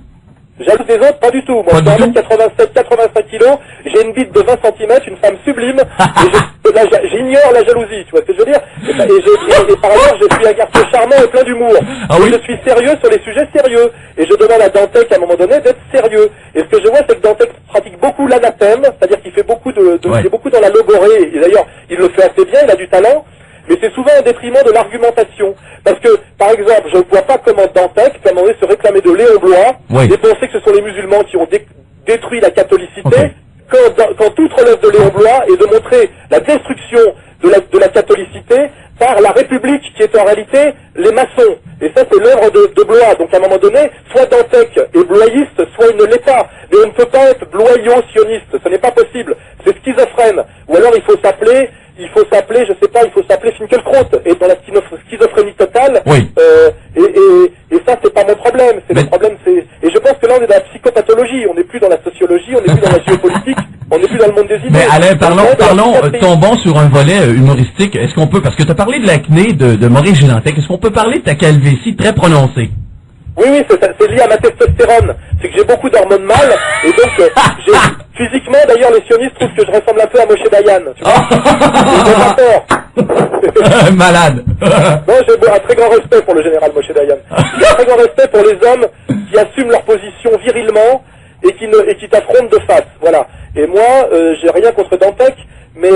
B: Jalouse des autres, pas du tout. Moi, je suis 85 kilos, j'ai une bite de 20 cm, une femme sublime, et j'ignore la jalousie, tu vois ce que je veux dire? Et par ailleurs, je suis un garçon charmant et plein d'humour. Je suis sérieux sur les sujets sérieux. Et je demande à Dantec, à un moment donné, d'être sérieux. Et ce que je vois, c'est que Dantec pratique beaucoup l'anathème, c'est-à-dire qu'il fait beaucoup il est beaucoup dans la logorée, et d'ailleurs, il le fait assez bien, il a du talent, mais c'est souvent au détriment de l'argumentation. Parce que, par exemple, je ne vois pas comment Dantec peut à un moment donné se réclamer de Léon Bloy, et penser que ce sont les musulmans qui ont détruit la catholicité, quand tout relève de Léon Bloy, et de montrer la destruction de la catholicité par la République, qui est en réalité les maçons. Et ça, c'est l'œuvre de Bloy. Donc, à un moment donné, soit Dantec est bloyiste, soit il ne l'est pas. Mais on ne peut pas être bloyo-sioniste. Ce n'est pas possible. C'est schizophrène. Ou alors, il faut s'appeler, je sais pas, il faut s'appeler Finkielkraut. Et dans la schizophrénie totale, et ça, c'est pas mon problème. Le problème, et je pense que là, on est dans la psychopathologie. On n'est plus dans la sociologie, on n'est plus dans la géopolitique, on n'est plus dans le monde des idées.
A: Mais Alain, tombons sur un volet humoristique. Est-ce qu'on peut, parce que tu as parlé de l'acné de Maurice Gédantec, est-ce qu'on peut parler de ta calvitie très prononcée?
B: Oui, c'est lié à ma testostérone. C'est que j'ai beaucoup d'hormones mâles, et donc physiquement, d'ailleurs, les sionistes trouvent que je ressemble un peu à Moshe Dayan. Tu vois
A: Malade.
B: Non, j'ai un très grand respect pour le général Moshe Dayan. J'ai un très grand respect pour les hommes qui assument leur position virilement et qui t'affrontent de face. Voilà. Et moi, j'ai rien contre Dantec, mais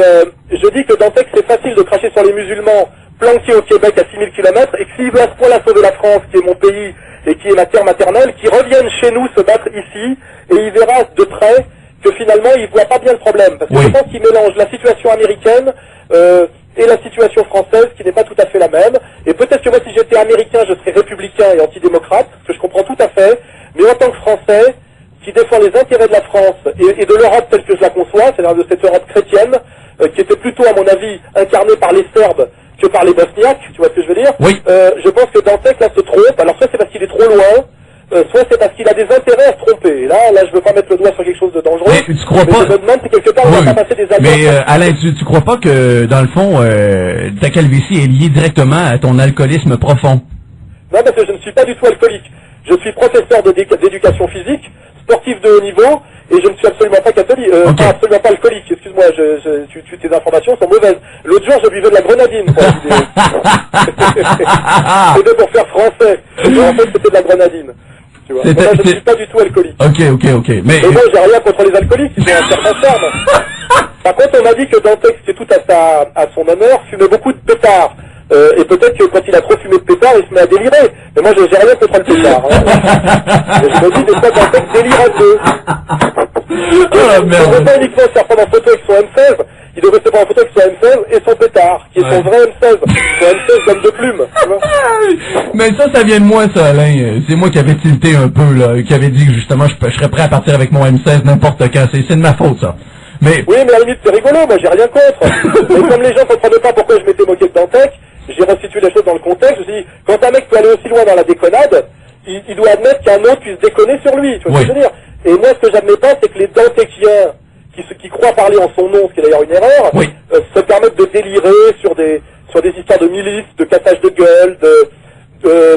B: je dis que Dantec, c'est facile de cracher sur les musulmans planqués au Québec à 6000 km, et que s'il veut à ce point-là sauver la France, qui est mon pays et qui est ma terre maternelle, qui reviennent chez nous se battre ici, et il verra de près que finalement il voit pas bien le problème, parce que je pense qu'il mélange la situation américaine et la situation française, qui n'est pas tout à fait la même. Et peut-être que moi, si j'étais américain, je serais républicain et antidémocrate, ce que je comprends tout à fait, mais en tant que Français, qui défend les intérêts de la France et de l'Europe telle que je la conçois, c'est-à-dire de cette Europe chrétienne, qui était plutôt, à mon avis, incarnée par les Serbes que par les Bosniaques, tu vois ce que je veux dire?
A: Oui.
B: Je pense que Dantec, là, se trompe. Alors, soit c'est parce qu'il est trop loin, soit c'est parce qu'il a des intérêts à se tromper. Et là, je veux pas mettre le doigt sur quelque chose de dangereux.
A: Mais tu crois pas...
B: je me demande si quelque part, on va pas passer des alliances.
A: Mais Alain, tu crois pas que, dans le fond, ta calvitie est liée directement à ton alcoolisme profond?
B: Non, parce que je ne suis pas du tout alcoolique. Je suis professeur d'éducation physique, sportif de haut niveau, et je ne suis absolument pas catholique, absolument pas alcoolique. Excuse-moi, tes informations sont mauvaises. L'autre jour, je buvais de la grenadine. C'était pour faire français. Et en fait, c'était de la grenadine. Tu vois. Donc, je ne suis pas du tout alcoolique.
A: Ok. Mais
B: bon, j'ai rien contre les alcooliques, ils ont un certain charme. Par contre, on m'a dit que Dantec, c'est tout à son honneur, fumait beaucoup de pétards. Et peut-être que quand il a trop fumé de pétard, il se met à délirer. Mais moi, j'ai rien contre le pétard. Hein. Je me dis, des fois, Dantec délire un peu. Il ne devrait pas uniquement se faire prendre en photo avec son M16, il devrait se prendre en photo avec son M16 et son pétard, qui est son vrai M16. Son M16 d'homme de plume. Tu vois.
A: Mais ça vient de moi, ça, Alain. C'est moi qui avais tilté un peu, là, qui avait dit que justement, je serais prêt à partir avec mon M16 n'importe quand. C'est de ma faute, ça. Mais...
B: Oui, mais à la limite, c'est rigolo, moi, j'ai rien contre. Mais comme les gens ne comprenaient pas pourquoi je m'étais moqué de Dantec, j'ai restitué les choses dans le contexte. Je me suis dit, quand un mec peut aller aussi loin dans la déconnade, il doit admettre qu'un autre puisse déconner sur lui. Tu vois ce que je veux dire? Et moi, ce que j'admets pas, c'est que les Dantekiens, qui croient parler en son nom, ce qui est d'ailleurs une erreur, se permettent de délirer sur des histoires de milices, de cassage de gueule,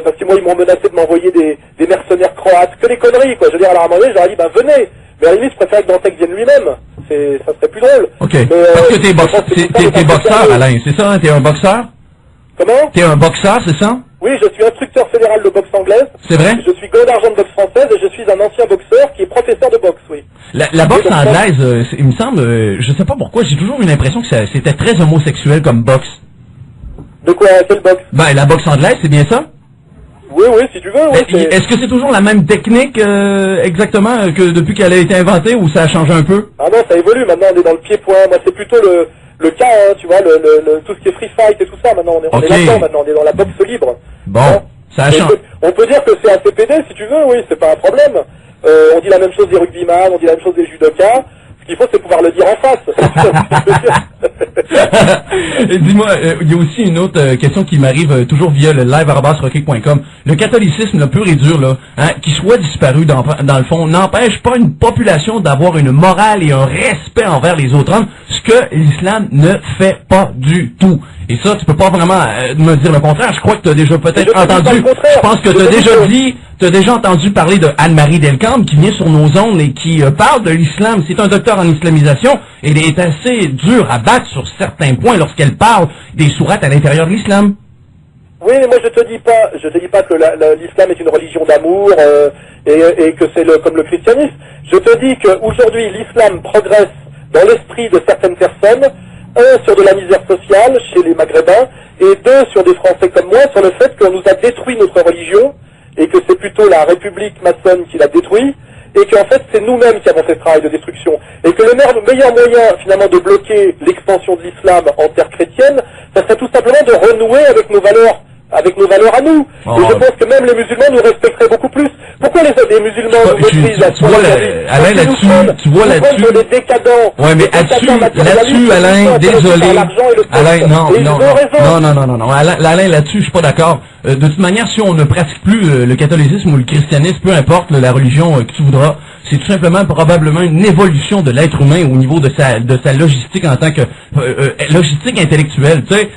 B: parce que moi, ils m'ont menacé de m'envoyer des mercenaires croates, que des conneries, quoi. Je veux dire, alors à un moment donné, j'aurais dit, venez. Mais à la limite, je préfère que Dantec vienne lui-même. Ça serait plus drôle.
A: Ok. Mais, parce que t'es boxeur, Alain, c'est ça, hein? T'es un boxeur?
B: Comment?
A: T'es un boxeur, c'est ça?
B: Oui, je suis instructeur fédéral de boxe anglaise.
A: C'est vrai?
B: Je suis gant d'argent de boxe française et je suis un ancien boxeur qui est professeur de boxe, oui.
A: La boxe anglaise, il me semble, je sais pas pourquoi, j'ai toujours eu l'impression que c'était très homosexuel comme boxe.
B: De quoi? Quelle boxe?
A: La boxe anglaise, c'est bien ça?
B: Oui, si tu veux, oui.
A: Est-ce que c'est toujours la même technique, exactement, que depuis qu'elle a été inventée, ou ça a changé un peu?
B: Ah non, ça évolue, maintenant on est dans le pied-point. Moi, c'est plutôt le cas, hein, tu vois, tout ce qui est free fight et tout ça, maintenant on est là-dedans, maintenant on est dans la boxe libre.
A: Bon,
B: hein,
A: ça a changé.
B: On peut dire que c'est ACPD, si tu veux, oui, c'est pas un problème. On dit la même chose des rugbyman, on dit la même chose des judokas. Ce qu'il faut, c'est pouvoir le dire en face.
A: Dis-moi, il y a aussi une autre question qui m'arrive toujours via le live@rockkick.com. Le catholicisme, pur et dur, là, qui soit disparu dans le fond, n'empêche pas une population d'avoir une morale et un respect envers les autres hommes, ce que l'islam ne fait pas du tout. Et ça, tu peux pas vraiment me dire le contraire. Je crois que tu as déjà peut-être entendu. Je pense que tu as déjà entendu parler de Anne-Marie Delcambre qui vient sur nos ondes et qui parle de l'islam. C'est un docteur en islamisation et elle est assez dure à battre sur certains points lorsqu'elle parle des sourates à l'intérieur de l'islam.
B: Oui, mais moi je te dis pas que l'islam est une religion d'amour et que c'est comme le christianisme. Je te dis qu'aujourd'hui l'islam progresse dans l'esprit de certaines personnes. Un, sur de la misère sociale chez les Maghrébins, et deux, sur des Français comme moi, sur le fait qu'on nous a détruit notre religion, et que c'est plutôt la République maçonne qui l'a détruit, et qu'en fait c'est nous-mêmes qui avons fait ce travail de destruction. Et que le meilleur moyen finalement de bloquer l'expansion de l'islam en terre chrétienne, ça serait tout simplement de renouer avec nos valeurs à nous. Et je pense que même les musulmans nous respecteraient beaucoup plus. Pourquoi les musulmans nous méprisent à ce moment-là?
A: Alain, là-dessus, tu vois là-dessus.
B: Des décadents.
A: Ouais, mais là-dessus, Alain, désolé. Alain, non. Alain, là-dessus, je suis pas d'accord. De toute manière, si on ne pratique plus le catholicisme ou le christianisme, peu importe la religion que tu voudras, c'est tout simplement probablement une évolution de l'être humain au niveau de sa logistique en tant que logistique intellectuelle. Tu sais,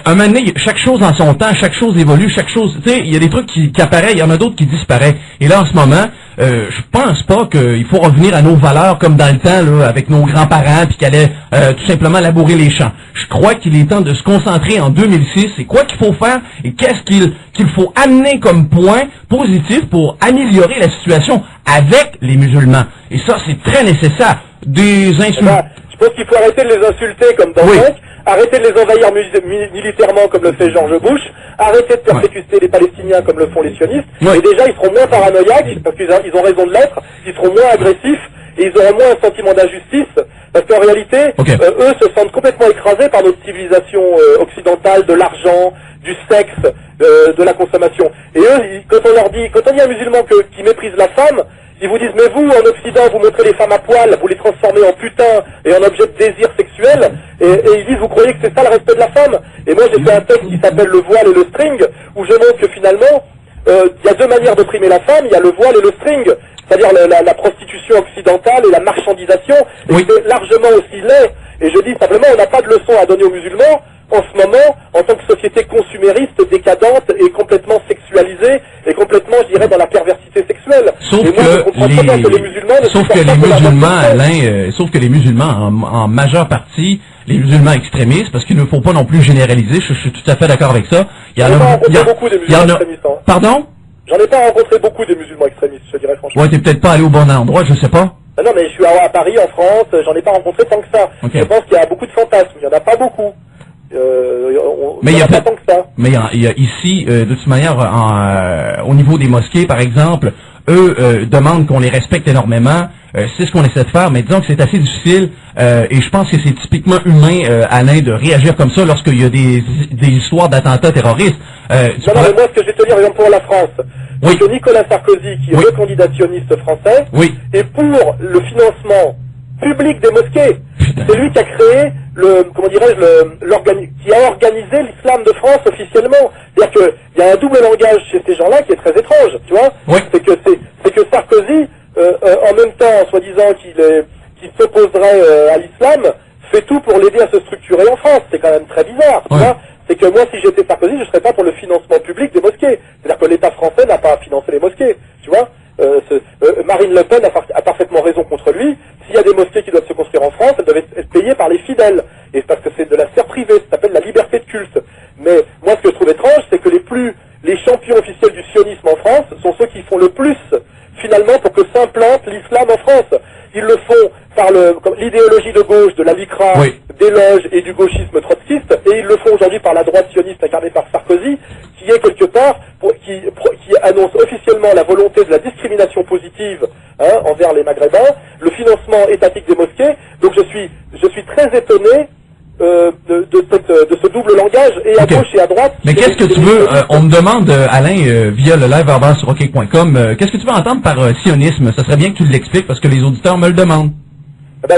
A: un moment donné, chaque chose en son temps, chaque chose évolue, chaque chose. Tu sais, il y a des trucs qui apparaissent, il y en a d'autres qui disparaissent. Et là, en ce moment, je pense pas qu'il faut revenir à nos valeurs comme dans le temps, là, avec nos grands-parents, puis qu'elle allait tout simplement labourer les champs. Je crois qu'il est temps de se concentrer en 2006. C'est quoi qu'il faut faire et qu'est-ce qu'il faut amener comme point positif pour améliorer la situation avec les musulmans. Et ça, c'est très nécessaire. Des insultes.
B: Je pense qu'il faut arrêter de les insulter comme dans arrêter de les envahir militairement comme le fait George Bush, arrêter de persécuter les Palestiniens comme le font les sionistes, et déjà ils seront moins paranoïaques, parce qu'ils ont raison de l'être, ils seront moins agressifs, et ils auront moins un sentiment d'injustice, parce qu'en réalité, eux se sentent complètement écrasés par notre civilisation occidentale, de l'argent, du sexe, de la consommation. Et eux, quand on dit à un musulman qui méprise la femme, qui vous disent mais vous en Occident vous montrez les femmes à poil, vous les transformez en putain et en objet de désir sexuel, et ils disent vous croyez que c'est ça le respect de la femme? Et moi j'ai fait un texte qui s'appelle Le voile et le string, où je montre que finalement il y a deux manières d'opprimer la femme, il y a le voile et le string, c'est-à-dire la prostitution occidentale et la marchandisation, et c'est largement aussi laid. Et je dis simplement, on n'a pas de leçon à donner aux musulmans en ce moment, en tant que société consumériste, décadente et complètement sexualisée, et complètement, je dirais, dans la perversité sexuelle.
A: Sauf que les musulmans, Alain, sauf que les musulmans, en majeure partie, les musulmans extrémistes, parce qu'il ne faut pas non plus généraliser, je suis tout à fait d'accord avec ça.
B: J'en ai pas rencontré beaucoup des musulmans extrémistes. Hein.
A: Pardon?
B: J'en ai pas rencontré beaucoup des musulmans extrémistes, je dirais franchement.
A: Ouais, t'es peut-être pas allé au bon endroit, je sais pas.
B: Non, mais je suis à Paris, en France, j'en ai pas rencontré tant que ça. Okay. Je pense qu'il y a beaucoup de fantasmes, il y en a pas beaucoup.
A: Mais il y a pas tant que ça. Mais il y a ici, de toute manière, au niveau des mosquées, par exemple, eux demandent qu'on les respecte énormément. C'est ce qu'on essaie de faire, mais disons que c'est assez difficile. Et je pense que c'est typiquement humain, Alain, de réagir comme ça lorsqu'il y a des histoires d'attentats terroristes.
B: Non, mais moi, ce que je vais te dire, par exemple, pour la France, c'est que Nicolas Sarkozy, qui est le candidationniste français, est pour le financement public des mosquées. C'est lui qui a créé qui a organisé l'islam de France officiellement. C'est-à-dire qu'il y a un double langage chez ces gens-là qui est très étrange, tu vois. C'est que Sarkozy, en même temps, soi-disant qu'il s'opposerait à l'islam, fait tout pour l'aider à se structurer en France. C'est quand même très bizarre, tu vois. C'est que moi, si j'étais Sarkozy, je serais pas pour le financement public des mosquées. C'est-à-dire que l'État français n'a pas à financer les mosquées, tu vois. Marine Le Pen a parfaitement raison contre lui. S'il y a des mosquées qui doivent se construire en France, elles doivent être payées par les fidèles. Et parce que c'est de la sphère privée, ça s'appelle la liberté de culte. Mais moi, ce que je trouve étrange, c'est que les champions officiels du sionisme en France sont ceux qui font le plus, finalement, pour que s'implante l'islam en France. Ils le font par l'idéologie de gauche, de la LICRA, des loges et du gauchisme trotskiste, et ils le font aujourd'hui par la droite sioniste incarnée par Sarkozy, qui est quelque part, qui annonce officiellement la volonté de la discrimination positive envers les Maghrébins, le financement étatique des mosquées. Donc je suis très étonné de ce double langage, et à gauche et à droite.
A: Mais qu'est-ce que tu veux, on me demande, Alain, via le live avant sur rockcake.com, qu'est-ce que tu veux entendre par sionisme? Ça serait bien que tu l'expliques parce que les auditeurs me le demandent.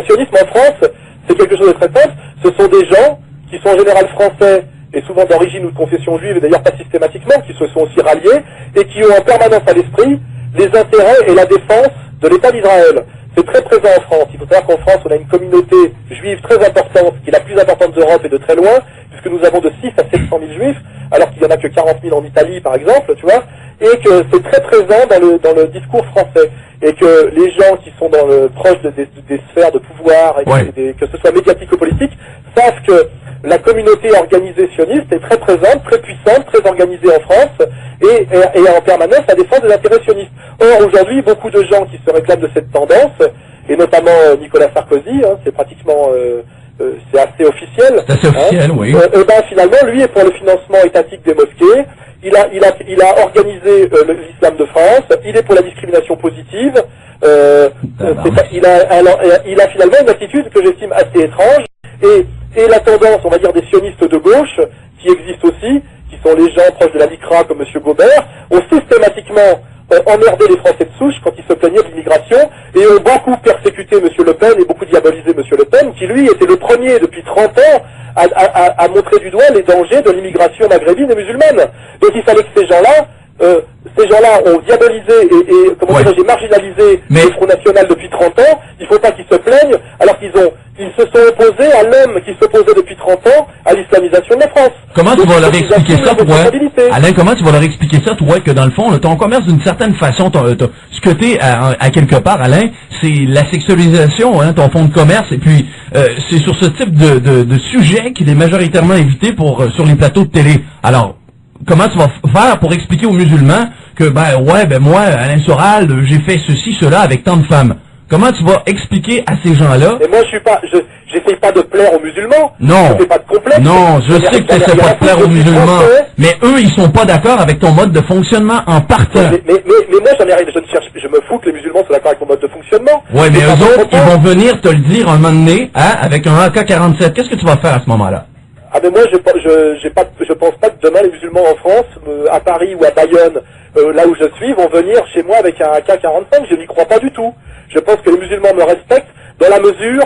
B: Sionisme en France, c'est quelque chose de très simple. Ce sont des gens qui sont en général français et souvent d'origine ou de confession juive, et d'ailleurs pas systématiquement, qui se sont aussi ralliés et qui ont en permanence à l'esprit les intérêts et la défense de l'État d'Israël. C'est très présent en France. Il faut savoir qu'en France, on a une communauté juive très importante, qui est la plus importante d'Europe et de très loin, puisque nous avons de 6 à 700 000 juifs, alors qu'il n'y en a que 40 000 en Italie, par exemple, tu vois, et que c'est très présent dans le discours français. Et que les gens qui sont proches des sphères de pouvoir, et que ce soit médiatique ou politique, savent que la communauté organisée sioniste est très présente, très puissante, très organisée en France, et en permanence à défendre des intérêts sionistes. Or, aujourd'hui, beaucoup de gens qui se réclament de cette tendance, et notamment Nicolas Sarkozy, c'est pratiquement, c'est assez officiel.
A: C'est assez officiel, oui.
B: Finalement, lui est pour le financement étatique des mosquées. Il a organisé l'islam de France. Il est pour la discrimination positive. Il a finalement une attitude que j'estime assez étrange. Et la tendance, on va dire, des sionistes de gauche, qui existent aussi, qui sont les gens proches de la LICRA comme M. Gobert, ont systématiquement emmerdé les Français de souche quand ils se plaignaient de l'immigration, et ont beaucoup persécuté M. Le Pen et beaucoup diabolisé M. Le Pen, qui lui était le premier depuis 30 ans à montrer du doigt les dangers de l'immigration maghrébine et musulmane. Donc il fallait que ces gens-là ont diabolisé et marginalisé le Front National depuis 30 ans. Il ne faut pas qu'ils se plaignent, alors qu'ils se sont opposés à l'homme qui s'opposait depuis 30 ans à l'islamisation de la France.
A: Comment tu vas leur expliquer ça, toi? Alain, comment tu vas leur expliquer ça, toi, que dans le fond, ton commerce, d'une certaine façon, ce que t'es à quelque part, Alain, c'est la sexualisation, ton fonds de commerce, et puis c'est sur ce type de sujet qu'il est majoritairement invité sur les plateaux de télé. Alors, comment tu vas faire pour expliquer aux musulmans que, moi, Alain Soral, j'ai fait ceci, cela avec tant de femmes? Comment tu vas expliquer à ces gens-là?
B: Et moi, j'essaie pas de plaire aux musulmans.
A: Non.
B: Je fais pas de complexe.
A: Non, je sais que tu n'essaies pas de plaire aux musulmans. Mais eux, ils sont pas d'accord avec ton mode de fonctionnement en partant.
B: Mais moi, j'en ai rien. Je me fous que les musulmans soient d'accord avec mon mode de fonctionnement.
A: Ouais, mais eux autres, ils vont venir te le dire un moment donné, avec un AK-47. Qu'est-ce que tu vas faire à ce moment-là?
B: Ah mais moi je pense pas que demain les musulmans en France, à Paris ou à Bayonne, là où je suis, vont venir chez moi avec un AK-45. Je n'y crois pas du tout. Je pense que les musulmans me respectent dans la mesure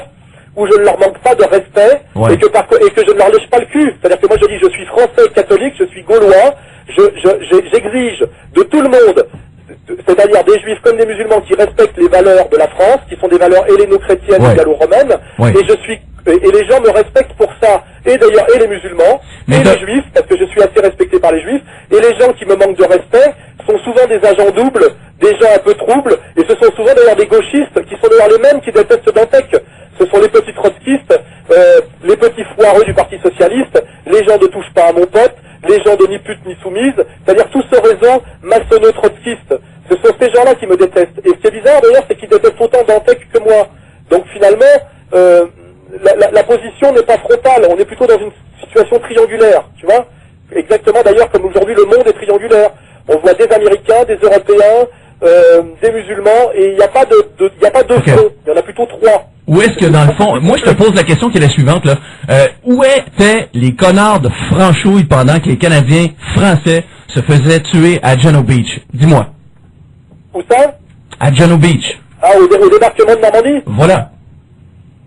B: où je ne leur manque pas de respect et que je ne leur lèche pas le cul. C'est-à-dire que moi je dis je suis français catholique, je suis gaulois, j'exige de tout le monde, c'est-à-dire des juifs comme des musulmans qui respectent les valeurs de la France, qui sont des valeurs helléno-chrétiennes et gallo-romaines, et les gens me respectent pour ça. Et d'ailleurs, et les musulmans, et les juifs, parce que je suis assez respecté par les juifs, et les gens qui me manquent de respect sont souvent des agents doubles, des gens un peu troubles, et ce sont souvent d'ailleurs des gauchistes, qui sont d'ailleurs les mêmes qui détestent Dantec. Ce sont les petits trotskistes, les petits foireux du Parti Socialiste, les gens ne touchent pas à mon pote, les gens de ni pute ni soumise, c'est-à-dire tout ce réseau maçonneux-trotskiste. Ce sont ces gens-là qui me détestent. Et ce qui est bizarre d'ailleurs, c'est qu'ils détestent autant Dantec que moi. Donc finalement, la position n'est pas frontale, on est plutôt dans une situation triangulaire, tu vois. Exactement d'ailleurs comme aujourd'hui le monde est triangulaire. On voit des Américains, des Européens, des musulmans, et il n'y a pas de front, il y en a plutôt trois.
A: Où est-ce que, dans le fond, moi je te pose la question qui est la suivante, là. Où étaient les connards de franchouille pendant que les Canadiens français se faisaient tuer à Juno Beach? Dis-moi.
B: Où ça? À
A: Juno Beach.
B: Ah, au débarquement de Normandie?
A: Voilà.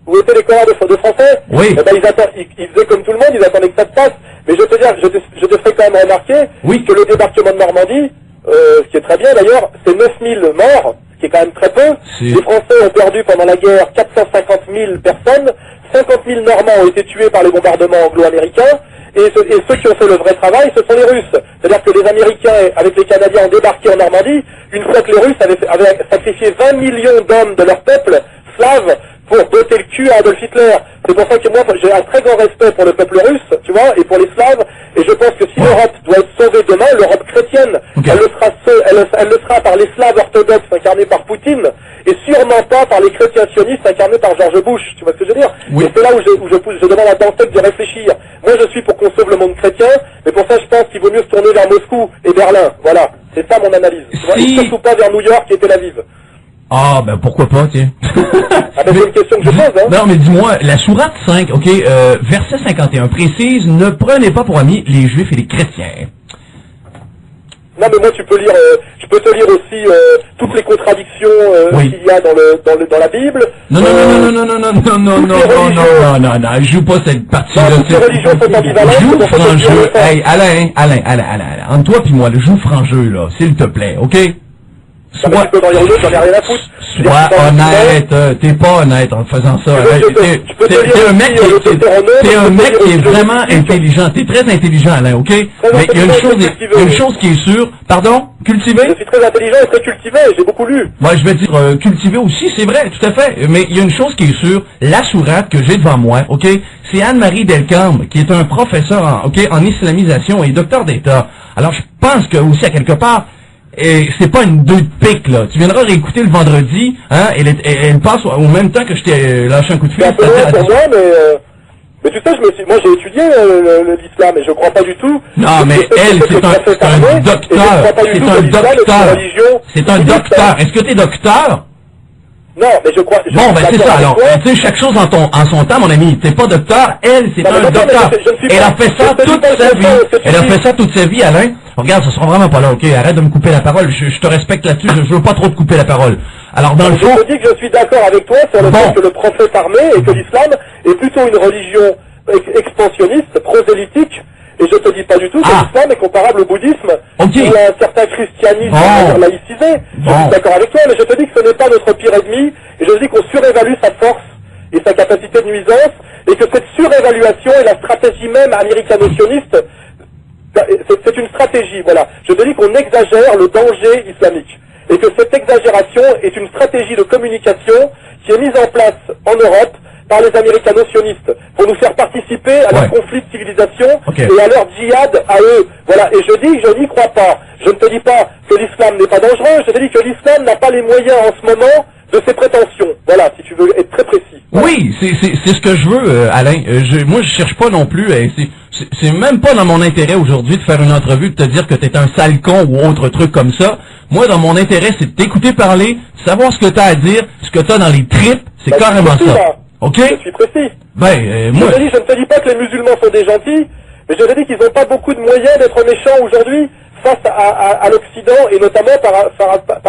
B: Où étaient les connards de Français?
A: Oui.
B: Eh ben, ils faisaient comme tout le monde, ils attendaient que ça se passe. Mais je te fais quand même remarquer que le débarquement de Normandie, ce qui est très bien d'ailleurs, c'est 9000 morts, ce qui est quand même très peu. Les Français ont perdu pendant la guerre 450 000 personnes, 50 000 Normands ont été tués par les bombardements anglo-américains, et ceux qui ont fait le vrai travail, ce sont les Russes. C'est-à-dire que les Américains, avec les Canadiens, ont débarqué en Normandie, une fois que les Russes avaient sacrifié 20 millions d'hommes de leur peuple slave pour botter le cul à Adolf Hitler. C'est pour ça que moi, j'ai un très grand respect pour le peuple russe, tu vois, et pour les Slaves, et je pense que si l'Europe doit être sauvée demain, l'Europe chrétienne, elle le sera par les Slaves orthodoxes incarnés par Poutine, et sûrement pas par les chrétiens sionistes incarnés par George Bush, tu vois ce que je veux dire? Et c'est là où je demande à Dantec de réfléchir. Moi, je suis pour qu'on sauve le monde chrétien, mais pour ça, je pense qu'il vaut mieux se tourner vers Moscou et Berlin. Voilà. C'est ça mon analyse. Tu vois, et surtout pas vers New York et Tel Aviv.
A: Ah, ben pourquoi pas, tiens.
B: Ah ben c'est une question que je pose, hein.
A: Non, mais dis-moi, la sourate 5, verset 51 précise, ne prenez pas pour amis les juifs et les chrétiens.
B: Non, mais moi tu peux lire, je peux te lire aussi toutes les contradictions qu'il y a dans la Bible.
A: Non, je joue pas cette partie-là.
B: Les religions sont ambivalentes.
A: Joue franc jeu. Hey, Alain, entre toi puis moi, le joue franc jeu, là, s'il te plaît, ok?
B: Sois
A: honnête, t'es pas honnête en faisant ça. T'es un mec qui est vraiment intelligent. T'es très intelligent, Alain, ok? Mais il y a une chose qui est sûre. Pardon? Cultivé?
B: Je suis très intelligent et très cultivé, j'ai beaucoup lu.
A: Ouais, je vais dire cultivé aussi, c'est vrai, tout à fait. Mais il y a une chose qui est sûre, la sourate que j'ai devant moi, ok? C'est Anne-Marie Delcambre, qui est un professeur en islamisation et docteur d'État. Alors je pense que aussi à quelque part, et c'est pas une deux de pique, là. Tu viendras réécouter le vendredi, hein, elle passe au même temps que je t'ai lâché un coup de fil.
B: C'est un peu loin pour moi, mais tu sais, moi j'ai étudié l'islam et je crois pas du tout.
A: Non, mais elle, c'est un docteur. C'est un docteur. Est-ce que t'es docteur?
B: Non, mais je crois...
A: Bon, ben c'est ça, alors. Tu sais, chaque chose en son temps, mon ami. T'es pas docteur, elle, c'est un docteur. Elle a fait ça toute sa vie. Elle a fait ça toute sa vie, Alain. Regarde, ça sera vraiment pas là, ok? Arrête de me couper la parole. Je te respecte là-dessus. Je veux pas trop te couper la parole. Alors, dans le fond...
B: Je te dis que je suis d'accord avec toi sur le fait que le prophète armé et que l'islam est plutôt une religion expansionniste, prosélytique. Et je te dis pas du tout que l'islam est comparable au bouddhisme ou à un certain christianisme laïcisé. Je suis d'accord avec toi, mais je te dis que ce n'est pas notre pire ennemi, et je te dis qu'on surévalue sa force et sa capacité de nuisance, et que cette surévaluation est la stratégie même américano-sioniste. C'est une stratégie, voilà. Je te dis qu'on exagère le danger islamique, et que cette exagération est une stratégie de communication qui est mise en place en Europe par les américano-sionistes, pour nous faire participer à leur conflit de civilisation et à leur djihad à eux. Voilà, et je dis que je n'y crois pas. Je ne te dis pas que l'islam n'est pas dangereux, je te dis que l'islam n'a pas les moyens en ce moment de ses prétentions. Voilà, si tu veux être très précis. Voilà.
A: Oui, c'est ce que je veux, Alain. Moi, je cherche pas non plus. C'est même pas dans mon intérêt aujourd'hui de faire une entrevue, de te dire que t'es un sale con ou autre truc comme ça. Moi, dans mon intérêt, c'est de t'écouter parler, savoir ce que t'as à dire, ce que t'as dans les tripes. C'est carrément ça. Ok.
B: Je suis précis.
A: Moi...
B: Je ne te dis pas que les musulmans sont des gentils, mais je te dis qu'ils n'ont pas beaucoup de moyens d'être méchants aujourd'hui face à l'Occident, et notamment par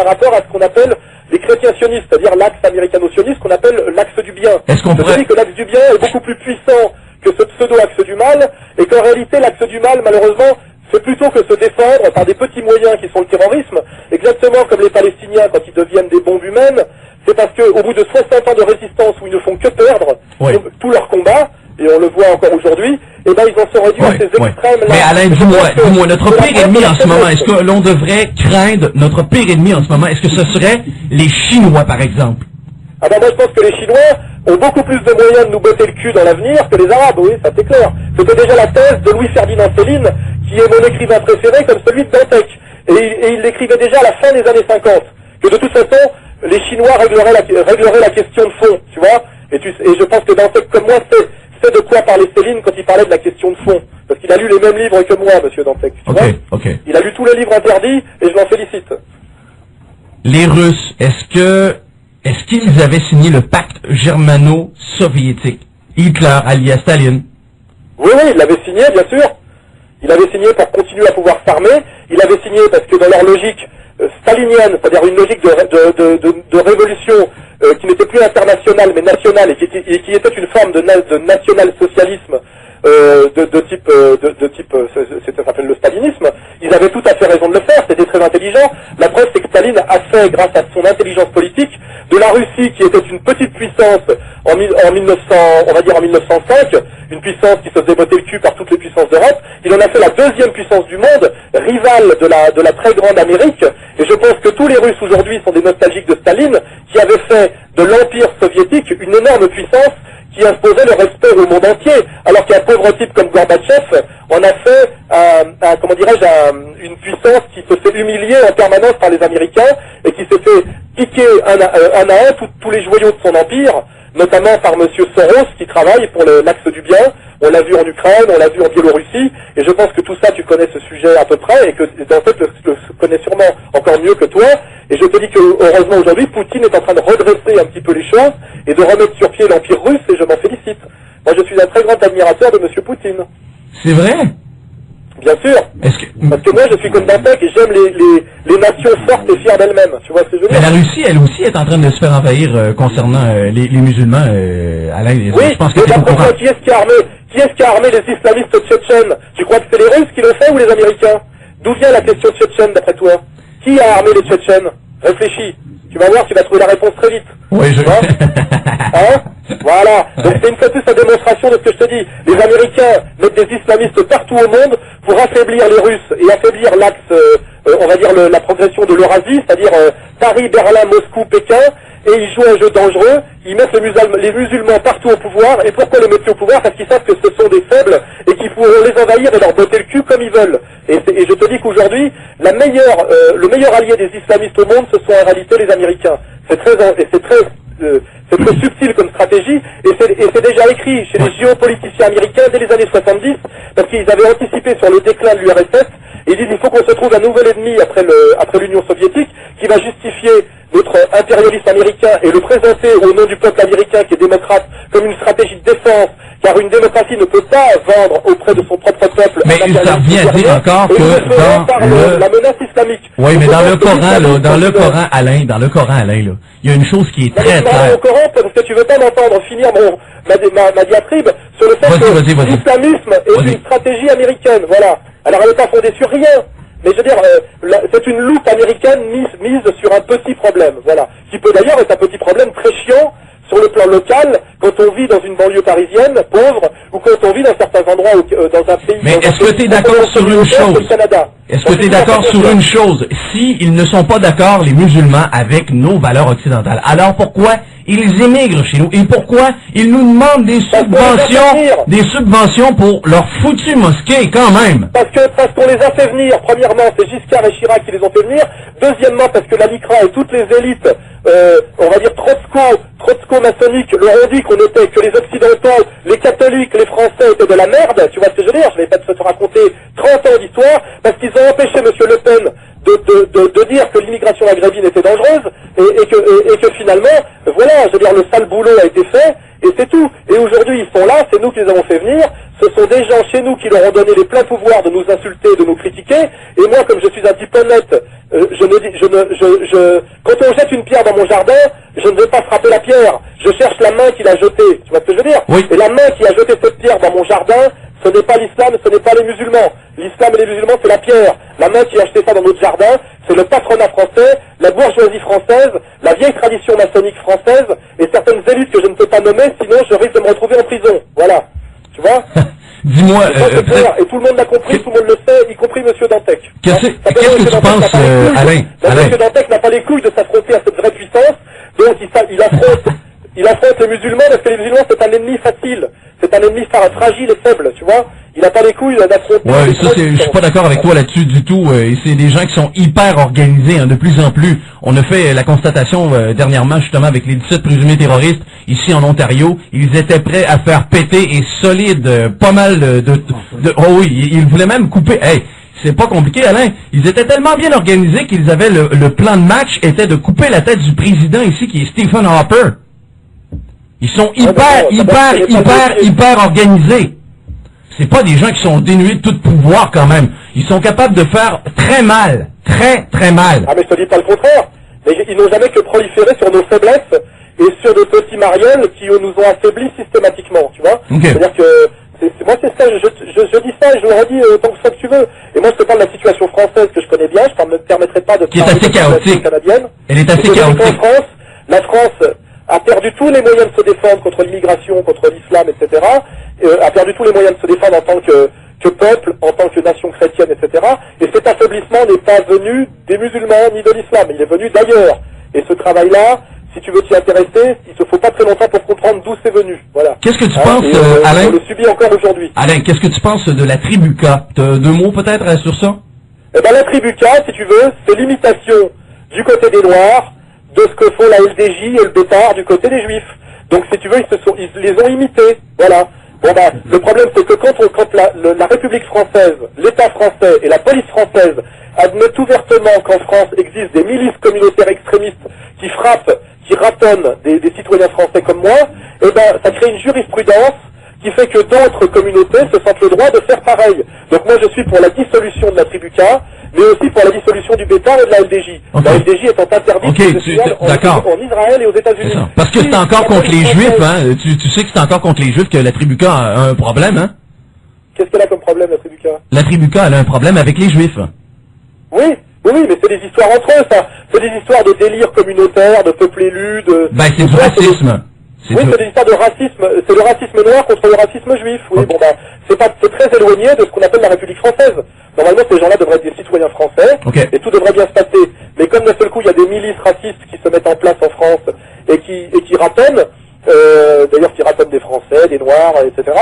B: rapport à ce qu'on appelle les chrétiens sionistes, c'est-à-dire l'axe américano-sioniste qu'on appelle l'axe du bien.
A: Est-ce qu'on pourrait...
B: Je te dis que l'axe du bien est beaucoup plus puissant que ce pseudo-axe du mal, et qu'en réalité l'axe du mal, malheureusement, c'est plutôt que se défendre par des petits moyens qui sont le terrorisme, exactement comme les Palestiniens quand ils deviennent des bombes humaines. C'est parce qu'au bout de 60 ans de résistance où ils ne font que perdre tout leur combat, et on le voit encore aujourd'hui, et ben ils en sont réduits à ces extrêmes-là.
A: Mais Alain, dis-moi, notre pire ennemi en ce moment, est-ce que l'on devrait craindre notre pire ennemi en ce moment? Est-ce que ce serait les Chinois, par exemple?
B: Ah ben moi je pense que les Chinois ont beaucoup plus de moyens de nous botter le cul dans l'avenir que les Arabes, oui, ça c'est clair. C'était déjà la thèse de Louis-Ferdinand Céline, qui est mon écrivain préféré, comme celui de Dantec. Et il l'écrivait déjà à la fin des années 50, que de toute façon, les Chinois régleraient la question de fond, tu vois. Et je pense que Dantec, comme moi, sait de quoi parlait Céline quand il parlait de la question de fond. Parce qu'il a lu les mêmes livres que moi, monsieur Dantec. Tu vois. Il a lu tous les livres interdits, et je l'en félicite.
A: Les Russes, est-ce qu'ils avaient signé le pacte germano-soviétique? Hitler, alias Staline?
B: Oui, il l'avait signé, bien sûr. Il avait signé pour continuer à pouvoir s'armer. Il avait signé parce que dans leur logique stalinienne, c'est-à-dire une logique de révolution qui n'était plus internationale mais nationale, et qui était une forme de national-socialisme de type, ça s'appelle le stalinisme, ils avaient tout à fait raison de le faire, c'était très intelligent. La preuve, c'est que Staline a fait, grâce à son intelligence politique, de la Russie, qui était une petite puissance en 1905, une puissance qui se faisait botter le cul par toutes les puissances d'Europe, il en a fait la deuxième puissance du monde, rivale de la très grande Amérique, et je pense que tous les Russes aujourd'hui sont des nostalgiques de Staline, qui avait fait de l'Empire soviétique une énorme puissance qui imposait le respect au monde entier, alors qu'un pauvre type comme Gorbatchev en a fait, une puissance qui se fait humilier en permanence par les Américains, et qui s'est fait piquer un à un tous les joyaux de son empire, notamment par monsieur Soros, qui travaille pour l'axe du bien. On l'a vu en Ukraine, on l'a vu en Biélorussie, et je pense que tout ça, tu connais ce sujet à peu près, et que en fait, le connais sûrement encore mieux que toi. Et je te dis que, heureusement, aujourd'hui, Poutine est en train de redresser un petit peu les choses, et de remettre sur pied l'Empire russe, et je m'en félicite. Moi, je suis un très grand admirateur de monsieur Poutine.
A: C'est vrai?
B: Bien sûr. Parce que moi, je suis comme Dantec, et j'aime les nations fortes et fières d'elles-mêmes. Tu vois ce que je veux dire?
A: Mais la Russie, elle aussi, est en train de se faire envahir concernant les musulmans. Alain,
B: oui,
A: je pense que c'est au courant.
B: Qui est-ce qui a armé les islamistes tchétchènes? Tu crois que c'est les Russes qui l'ont fait ou les Américains? D'où vient la question tchétchène, d'après toi? Qui a armé les Tchétchènes? Réfléchis. Tu vas voir, tu vas trouver la réponse très vite.
A: Oui,
B: Hein? Voilà. Donc c'est une fois de plus la démonstration de ce que je te dis. Les Américains mettent des islamistes partout au monde pour affaiblir les Russes et affaiblir l'axe, on va dire la progression de l'Eurasie, c'est-à-dire Paris, Berlin, Moscou, Pékin. Et ils jouent un jeu dangereux, ils mettent les musulmans partout au pouvoir. Et pourquoi les mettent au pouvoir? Parce qu'ils savent que ce sont des faibles et qu'ils pourront les envahir et leur botter le cul comme ils veulent. Et je te dis qu'aujourd'hui, le meilleur allié des islamistes au monde, ce sont en réalité les Américains. C'est très subtil comme stratégie, et c'est déjà écrit chez les géopoliticiens américains dès les années 70, parce qu'ils avaient anticipé sur le déclin de l'URSS, et ils disent il faut qu'on se trouve un nouvel ennemi après l'Union soviétique, qui va justifier notre impérialisme américain et le présenter au nom du peuple américain qui est démocrate comme une stratégie de défense, car une démocratie ne peut pas vendre auprès de son propre peuple.
A: Mais ça revient à dire encore que
B: la menace islamique.
A: Oui, mais dans le Coran, Alain, là, il y a une chose qui est très claire.
B: Au Coran, parce que tu veux pas m'entendre finir ma diatribe sur le fait que l'islamisme est une stratégie américaine. Voilà. Alors elle n'est pas fondée sur rien. Mais je veux dire, c'est une loupe américaine mise sur un petit problème, voilà. Qui peut d'ailleurs être un petit problème très chiant sur le plan local, quand on vit dans une banlieue parisienne, pauvre, ou quand on vit dans certains endroits, dans un pays...
A: Mais est-ce que tu es d'accord sur une chose? Est-ce que tu es d'accord sur une chose? Si ils ne sont pas d'accord, les musulmans, avec nos valeurs occidentales, alors pourquoi ils émigrent chez nous? Et pourquoi ils nous demandent des subventions pour leur foutue mosquée, quand même?
B: Parce qu'on les a fait venir. Premièrement, c'est Giscard et Chirac qui les ont fait venir. Deuxièmement, parce que la LICRA et toutes les élites, on va dire trotsko-maçonniques, leur ont dit que les Occidentaux, les catholiques, les Français étaient de la merde. Tu vois ce que je veux dire? Je vais pas te raconter 30 ans d'histoire, parce qu'ils ont empêché M. Le Pen de dire que l'immigration maghrébine était dangereuse, et que finalement, voilà, je veux dire, le sale boulot a été fait, Et c'est tout. Et aujourd'hui, ils sont là, c'est nous qui les avons fait venir. Ce sont des gens chez nous qui leur ont donné les pleins pouvoirs de nous insulter, de nous critiquer. Et moi, comme je suis un type honnête, quand on jette une pierre dans mon jardin, je ne vais pas frapper la pierre. Je cherche la main qui l'a jetée. Tu vois ce que je veux dire?
A: Oui.
B: Et la main qui a jeté cette pierre dans mon jardin, ce n'est pas l'islam, ce n'est pas les musulmans. L'islam et les musulmans, c'est la pierre. La main qui a acheté ça dans notre jardin, c'est le patronat français, la bourgeoisie française, la vieille tradition maçonnique française, et certaines élites que je ne peux pas nommer, sinon je risque de me retrouver en prison. Voilà. Tu vois?
A: Dis-moi,
B: et tout le monde l'a compris, tout le monde le sait, y compris Monsieur Dantec.
A: Qu'est-ce que tu penses, Alain?
B: Monsieur Dantec n'a pas les couilles de s'affronter à cette vraie puissance, donc il affronte les musulmans parce que les musulmans c'est un ennemi facile, c'est un ennemi fragile et faible, tu vois. Il n'a pas les couilles d'affronter.
A: Ouais, ça je suis pas d'accord avec toi là-dessus du tout. Et c'est des gens qui sont hyper organisés, hein, de plus en plus. On a fait la constatation dernièrement justement avec les 17 présumés terroristes ici en Ontario. Ils étaient prêts à faire péter et solide pas mal oh oui, ils voulaient même couper. Hey, c'est pas compliqué, Alain. Ils étaient tellement bien organisés qu'ils avaient le plan de match était de couper la tête du président ici qui est Stephen Harper. Ils sont hyper organisés. C'est pas des gens qui sont dénués de tout pouvoir quand même. Ils sont capables de faire très mal. Très mal.
B: Ah mais je te dis pas le contraire. Mais ils n'ont jamais que proliféré sur nos faiblesses et sur de petits mariels qui nous ont affaiblis systématiquement, tu vois.
A: Okay.
B: C'est-à-dire que moi c'est ça, je dis ça et je le redis autant que ça que tu veux. Et moi je te parle de la situation française que je connais bien, je ne me permettrai pas de
A: qui est assez chaotique.
B: Canadienne. Elle est assez chaotique. La France a perdu tous les moyens de se défendre contre l'immigration, contre l'islam, etc. A perdu tous les moyens de se défendre en tant que peuple, en tant que nation chrétienne, etc. Et cet affaiblissement n'est pas venu des musulmans ni de l'islam, il est venu d'ailleurs. Et ce travail-là, si tu veux t'y intéresser, il ne faut pas très longtemps pour comprendre d'où c'est venu. Voilà.
A: Qu'est-ce que tu penses, Alain?
B: On le subit encore aujourd'hui.
A: Alain, qu'est-ce que tu penses de la tribu K? T'as 2 mots peut-être sur ça?
B: Eh ben la tribu K, si tu veux, c'est l'imitation du côté des Noirs de ce que font la LDJ et le Bétard du côté des Juifs. Donc si tu veux, ils les ont imités. Voilà. Bon bah, le problème c'est que quand la République française, l'État français et la police française admettent ouvertement qu'en France existent des milices communautaires extrémistes qui frappent, qui ratonnent des citoyens français comme moi, eh ben ça crée une jurisprudence qui fait que d'autres communautés se sentent le droit de faire pareil. Donc moi je suis pour la dissolution de la tribu K, mais aussi pour la dissolution du Bétard et de la LDJ. Okay. La LDJ étant interdite en Israël et aux États-Unis.
A: Parce que c'est encore contre les Juifs, hein. Tu sais que c'est encore contre les Juifs que la tribu K a un problème, hein.
B: Qu'est-ce qu'elle a comme problème, la tribu K?
A: La tribu K, elle a un problème avec les Juifs.
B: Oui, mais c'est des histoires entre eux, ça. C'est des histoires de délire communautaire, de peuple élu, de...
A: Ben, c'est du racisme.
B: Oui, c'est des histoires de racisme. C'est le racisme noir contre le racisme juif. Oui, okay. Bon ben, c'est très éloigné de ce qu'on appelle la République française. Normalement, ces gens-là devraient être des citoyens français,
A: okay.
B: Et tout devrait bien se passer. Mais comme d'un seul coup, il y a des milices racistes qui se mettent en place en France et qui ratonnent, d'ailleurs qui ratonnent des Français, des Noirs, etc.,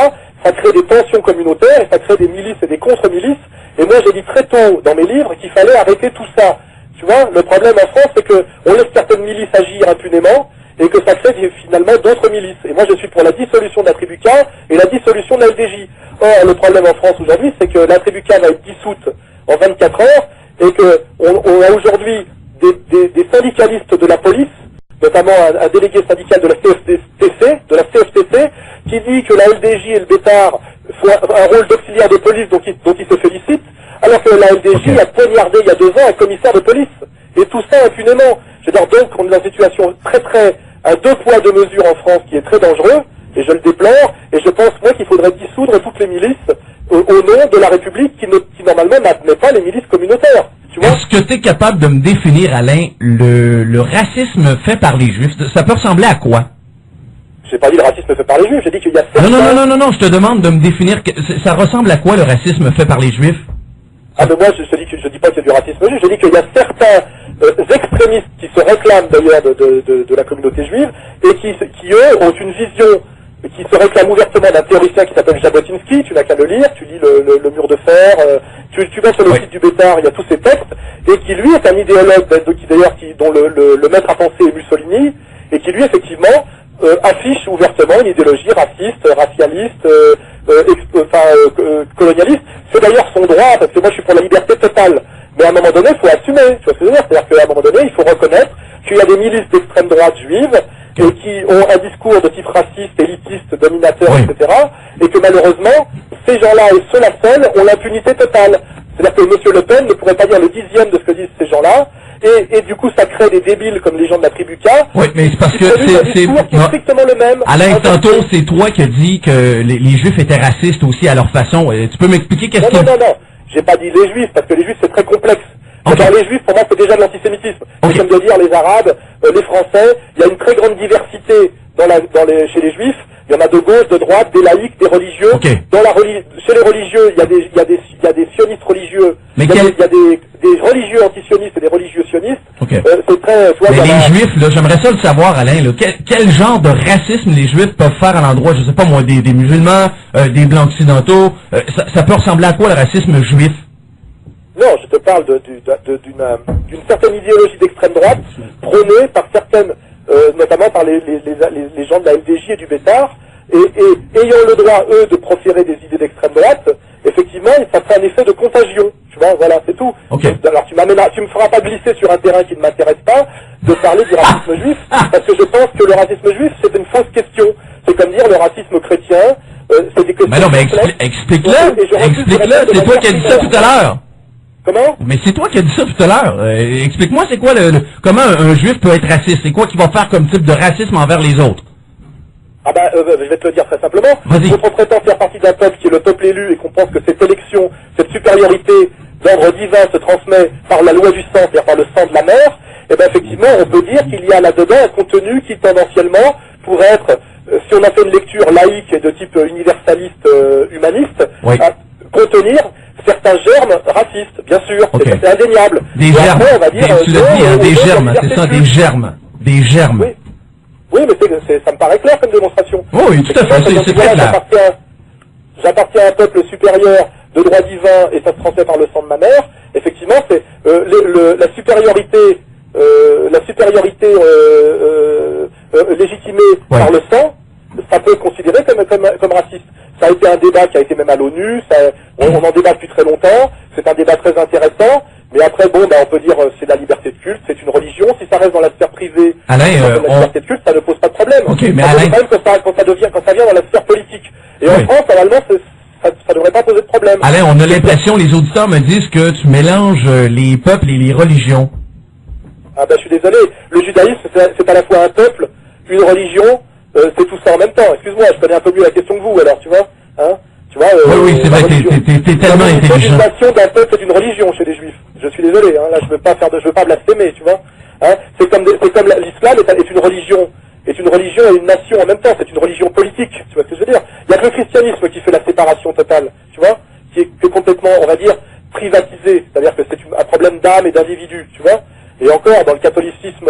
B: ça crée des tensions communautaires et ça crée des milices et des contre-milices. Et moi, j'ai dit très tôt dans mes livres qu'il fallait arrêter tout ça. Tu vois, le problème en France, c'est que on laisse certaines milices agir impunément, et que ça crée finalement d'autres milices. Et moi je suis pour la dissolution de la tribu K et la dissolution de la LDJ. Or le problème en France aujourd'hui, c'est que la tribu K va être dissoute en 24 heures et qu'on a aujourd'hui des syndicalistes de la police, notamment un délégué syndical de la CFTC, qui dit que la LDJ et le Bétard font un rôle d'auxiliaire de police dont il se félicite, alors que la LDJ a poignardé il y a 2 ans un commissaire de police. Et tout ça impunément. Je veux dire, donc, on est dans une situation très, à 2 poids 2 mesures en France qui est très dangereux, et je le déplore, et je pense, moi, qu'il faudrait dissoudre toutes les milices au nom de la République qui normalement n'admet pas les milices communautaires. Tu vois?
A: Est-ce que tu es capable de me définir, Alain, le racisme fait par les Juifs? Ça peut ressembler à quoi?
B: J'ai pas dit le racisme fait par les Juifs, j'ai dit qu'il y a certains...
A: Non, je te demande de me définir, ça ressemble à quoi le racisme fait par les Juifs?
B: Ah mais moi je dis pas qu'il y a du racisme juif, je dis qu'il y a certains extrémistes qui se réclament d'ailleurs de la communauté juive et qui eux ont une vision qui se réclame ouvertement d'un théoricien qui s'appelle Jabotinsky, tu n'as qu'à le lire, tu lis le mur de fer, tu vas sur le site du Bétard, il y a tous ces textes, et qui lui est un idéologue dont le maître à penser est Mussolini, et qui lui effectivement affiche ouvertement une idéologie raciste, racialiste, colonialiste. C'est d'ailleurs son droit, parce que moi je suis pour la liberté totale. Mais à un moment donné, il faut assumer, tu vois ce que je veux dire? C'est-à-dire qu'à un moment donné, il faut reconnaître qu'il y a des milices d'extrême droite juive et qui ont un discours de type raciste, élitiste, dominateur, etc. Et que malheureusement, ces gens-là et ceux-là seuls ont l'impunité totale. C'est-à-dire que M. Le Pen ne pourrait pas dire le 10e de ce que disent ces gens-là, et du coup ça crée des débiles comme les gens de la tribu K.
A: Oui, mais c'est parce que
B: c'est strictement le même.
A: Alain, tantôt, c'est toi qui as dit que les Juifs étaient racistes aussi à leur façon. Tu peux m'expliquer qu'est-ce que...
B: Non, j'ai pas dit les Juifs, parce que les Juifs c'est très complexe. Okay. Les Juifs, pour moi, c'est déjà de l'antisémitisme. C'est comme de dire les Arabes, les Français. Il y a une très grande diversité chez les Juifs. Il y en a de gauche, de droite, des laïcs, des religieux.
A: Okay.
B: Chez les religieux, il y a des sionistes religieux.
A: Mais
B: il y a des religieux antisionistes et des religieux sionistes.
A: Okay.
B: C'est très, tu vois,
A: mais les Juifs, là, j'aimerais ça le savoir, Alain, là, quel genre de racisme les Juifs peuvent faire à l'endroit, je sais pas moi, des musulmans, des blancs occidentaux. Ça peut ressembler à quoi le racisme juif?
B: Non, je te parle d'une certaine idéologie d'extrême droite prônée par certaines, notamment par les gens de la LDJ et du Bétard, et ayant le droit, eux, de proférer des idées d'extrême droite, effectivement, ça fait un effet de contagion. Tu vois, voilà, c'est tout.
A: Okay.
B: Alors tu me feras pas glisser sur un terrain qui ne m'intéresse pas de parler du racisme juif, parce que je pense que le racisme juif, c'est une fausse question. C'est comme dire le racisme chrétien, c'est des questions...
A: Mais non, mais explique-le, c'est toi qui as dit ça tout à l'heure.
B: Comment?
A: Mais c'est toi qui as dit ça tout à l'heure. Explique-moi, c'est quoi comment un juif peut être raciste? C'est quoi qu'il va faire comme type de racisme envers les autres?
B: Ah bah, je vais te le dire très simplement. Quand on prétend faire partie d'un peuple qui est le peuple élu et qu'on pense que cette élection, cette supériorité d'ordre divin se transmet par la loi du sang, c'est-à-dire par le sang de la mère, eh ben effectivement, on peut dire qu'il y a là-dedans un contenu qui tendanciellement pourrait être, si on a fait une lecture laïque et de type universaliste, humaniste, contenir certains germes racistes, bien sûr, c'est indéniable.
A: Des germes, après, on va dire, tu l'as dit, des germes, c'est ça, des germes. Des germes.
B: Oui, mais ça me paraît clair comme démonstration.
A: Oh, oui, tout à fait, c'est très clair.
B: J'appartiens à un peuple supérieur de droit divin et ça se transmet par le sang de ma mère. Effectivement, c'est la supériorité légitimée par le sang, ça peut être considéré comme raciste. Ça a été un débat qui a été même à l'ONU, on en débat depuis très longtemps, c'est un débat très intéressant, mais après, bon, on peut dire c'est de la liberté de culte, c'est une religion, si ça reste dans la sphère privée,
A: Alain,
B: la liberté de culte, ça ne pose pas de problème.
A: Okay, mais
B: ça
A: Alain...
B: quand ça vient dans la sphère politique. Et en France, normalement, ça devrait pas poser de problème.
A: Alain, on a l'impression, les auditeurs me disent que tu mélanges les peuples et les religions.
B: Ah ben, je suis désolé, le judaïsme, c'est à la fois un peuple, une religion, c'est tout ça en même temps. Excuse-moi, je connais un peu mieux la question que vous, alors, tu vois, hein? Tu vois,
A: oui, c'est vrai, t'es tellement intelligent.
B: Une nation d'un peuple et d'une religion chez les juifs. Je suis désolé, hein, là, je veux pas blasphémer, tu vois, hein? C'est comme l'islam est une religion et une nation en même temps. C'est une religion politique, tu vois ce que je veux dire. Il y a que le christianisme qui fait la séparation totale, tu vois, qui est complètement, on va dire, privatisé. C'est-à-dire que c'est un problème d'âme et d'individu, tu vois. Et encore, dans le catholicisme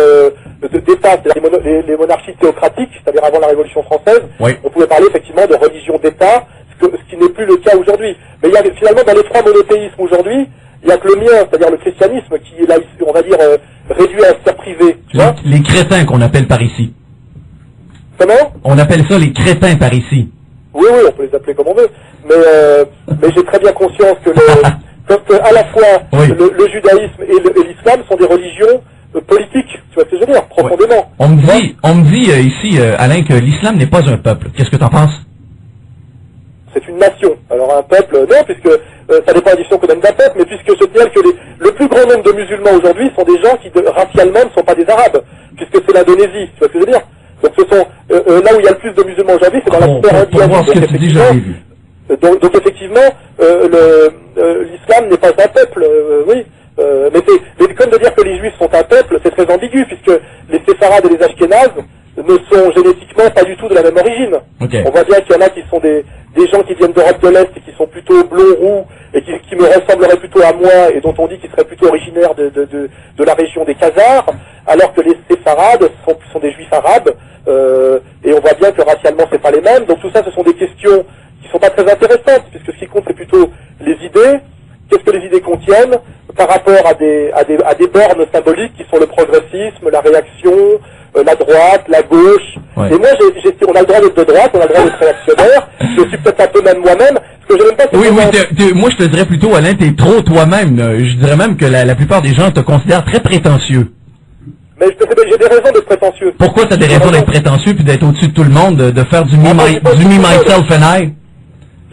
B: d'État, c'est-à-dire les monarchies théocratiques, c'est-à-dire avant la Révolution française, on pouvait parler effectivement de religion d'État, ce qui n'est plus le cas aujourd'hui. Mais il y a finalement dans les trois monothéismes aujourd'hui, il n'y a que le mien, c'est-à-dire le christianisme, qui est là, on va dire, réduit à la sphère privée. Tu vois,
A: les crétins qu'on appelle par ici.
B: Comment? On
A: appelle ça les crétins par ici.
B: Oui, on peut les appeler comme on veut. Mais j'ai très bien conscience que à la fois le judaïsme et l'islam sont des religions politiques, tu vois ce que je veux dire, profondément.
A: On me dit ici, Alain, que l'islam n'est pas un peuple. Qu'est-ce que tu en penses?
B: C'est une nation. Alors un peuple, non, puisque ça dépend de la définition qu'on donne d'un peuple, mais puisque je signale que le plus grand nombre de musulmans aujourd'hui sont des gens qui racialement ne sont pas des arabes, puisque c'est l'Indonésie, tu vois ce que je veux dire. Donc ce sont là où il y a le plus de musulmans aujourd'hui, c'est dans la sphère indienne. Donc effectivement, l'islam n'est pas un peuple, oui. Mais comme de dire que les juifs sont un peuple, c'est très ambigu, puisque les séfarades et les ashkénazes ne sont génétiquement pas du tout de la même origine. On voit bien qu'il y en a qui sont des gens qui viennent d'Europe de l'Est et qui sont plutôt blonds, roux, et qui me ressembleraient plutôt à moi, et dont on dit qu'ils seraient plutôt originaires de la région des Khazars, alors que les séfarades sont des juifs arabes, et on voit bien que racialement c'est pas les mêmes. Donc tout ça, ce sont des questions qui sont pas très intéressantes, puisque ce qui compte c'est plutôt les idées. Qu'est-ce que les idées contiennent par rapport à des bornes symboliques qui sont le progressisme, la réaction, la droite, la gauche. Et moi, on a le droit d'être de droite, on a le droit d'être réactionnaire. Je suis peut-être un peu même moi-même. Ce que je n'aime pas, c'est
A: moi, je te dirais plutôt, Alain, t'es trop toi-même. Je dirais même que la plupart des gens te considèrent très prétentieux.
B: Mais j'ai des raisons d'être prétentieux.
A: Pourquoi t'as des raisons d'être prétentieux puis d'être au-dessus de tout le monde, de faire du me, myself and I?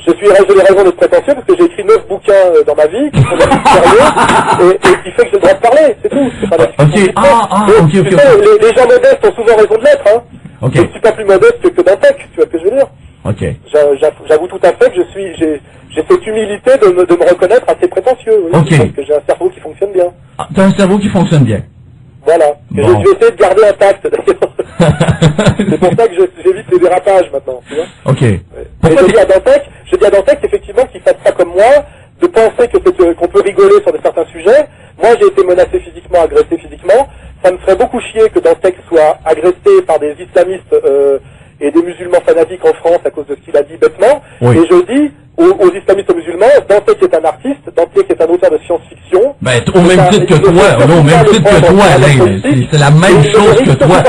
B: J'ai des raisons d'être prétentieux parce que j'ai écrit 9 bouquins dans ma vie qui sont des trucs sérieux et qui fait que j'ai le droit de parler, c'est tout. C'est pas la discussion.
A: Ok.
B: Les gens modestes ont souvent raison de l'être, hein.
A: Ok.
B: Je ne suis pas plus modeste que Dantec, tu vois ce que je veux dire?
A: Ok.
B: J'avoue tout à fait que j'ai cette humilité de me reconnaître assez prétentieux, oui.
A: Ok.
B: Parce que j'ai un cerveau qui fonctionne bien.
A: Ah, t'as un cerveau qui fonctionne bien.
B: Voilà.
A: Bon.
B: Je vais essayer de garder intact, d'ailleurs. C'est pour ça que j'évite les dérapages maintenant, tu vois.
A: Ok.
B: Je dis à Dantec effectivement qu'il fasse ça comme moi, de penser qu'on peut rigoler sur certains sujets. Moi, j'ai été menacé physiquement, agressé physiquement. Ça me ferait beaucoup chier que Dantec soit agressé par des islamistes et des musulmans fanatiques en France à cause de ce qu'il a dit bêtement. Oui. Et je dis aux islamistes musulmans, Dantec est un artiste, Dantec est un auteur de science-fiction.
A: Ben, au même titre que toi, au même titre que toi, Alain, c'est la même chose que toi.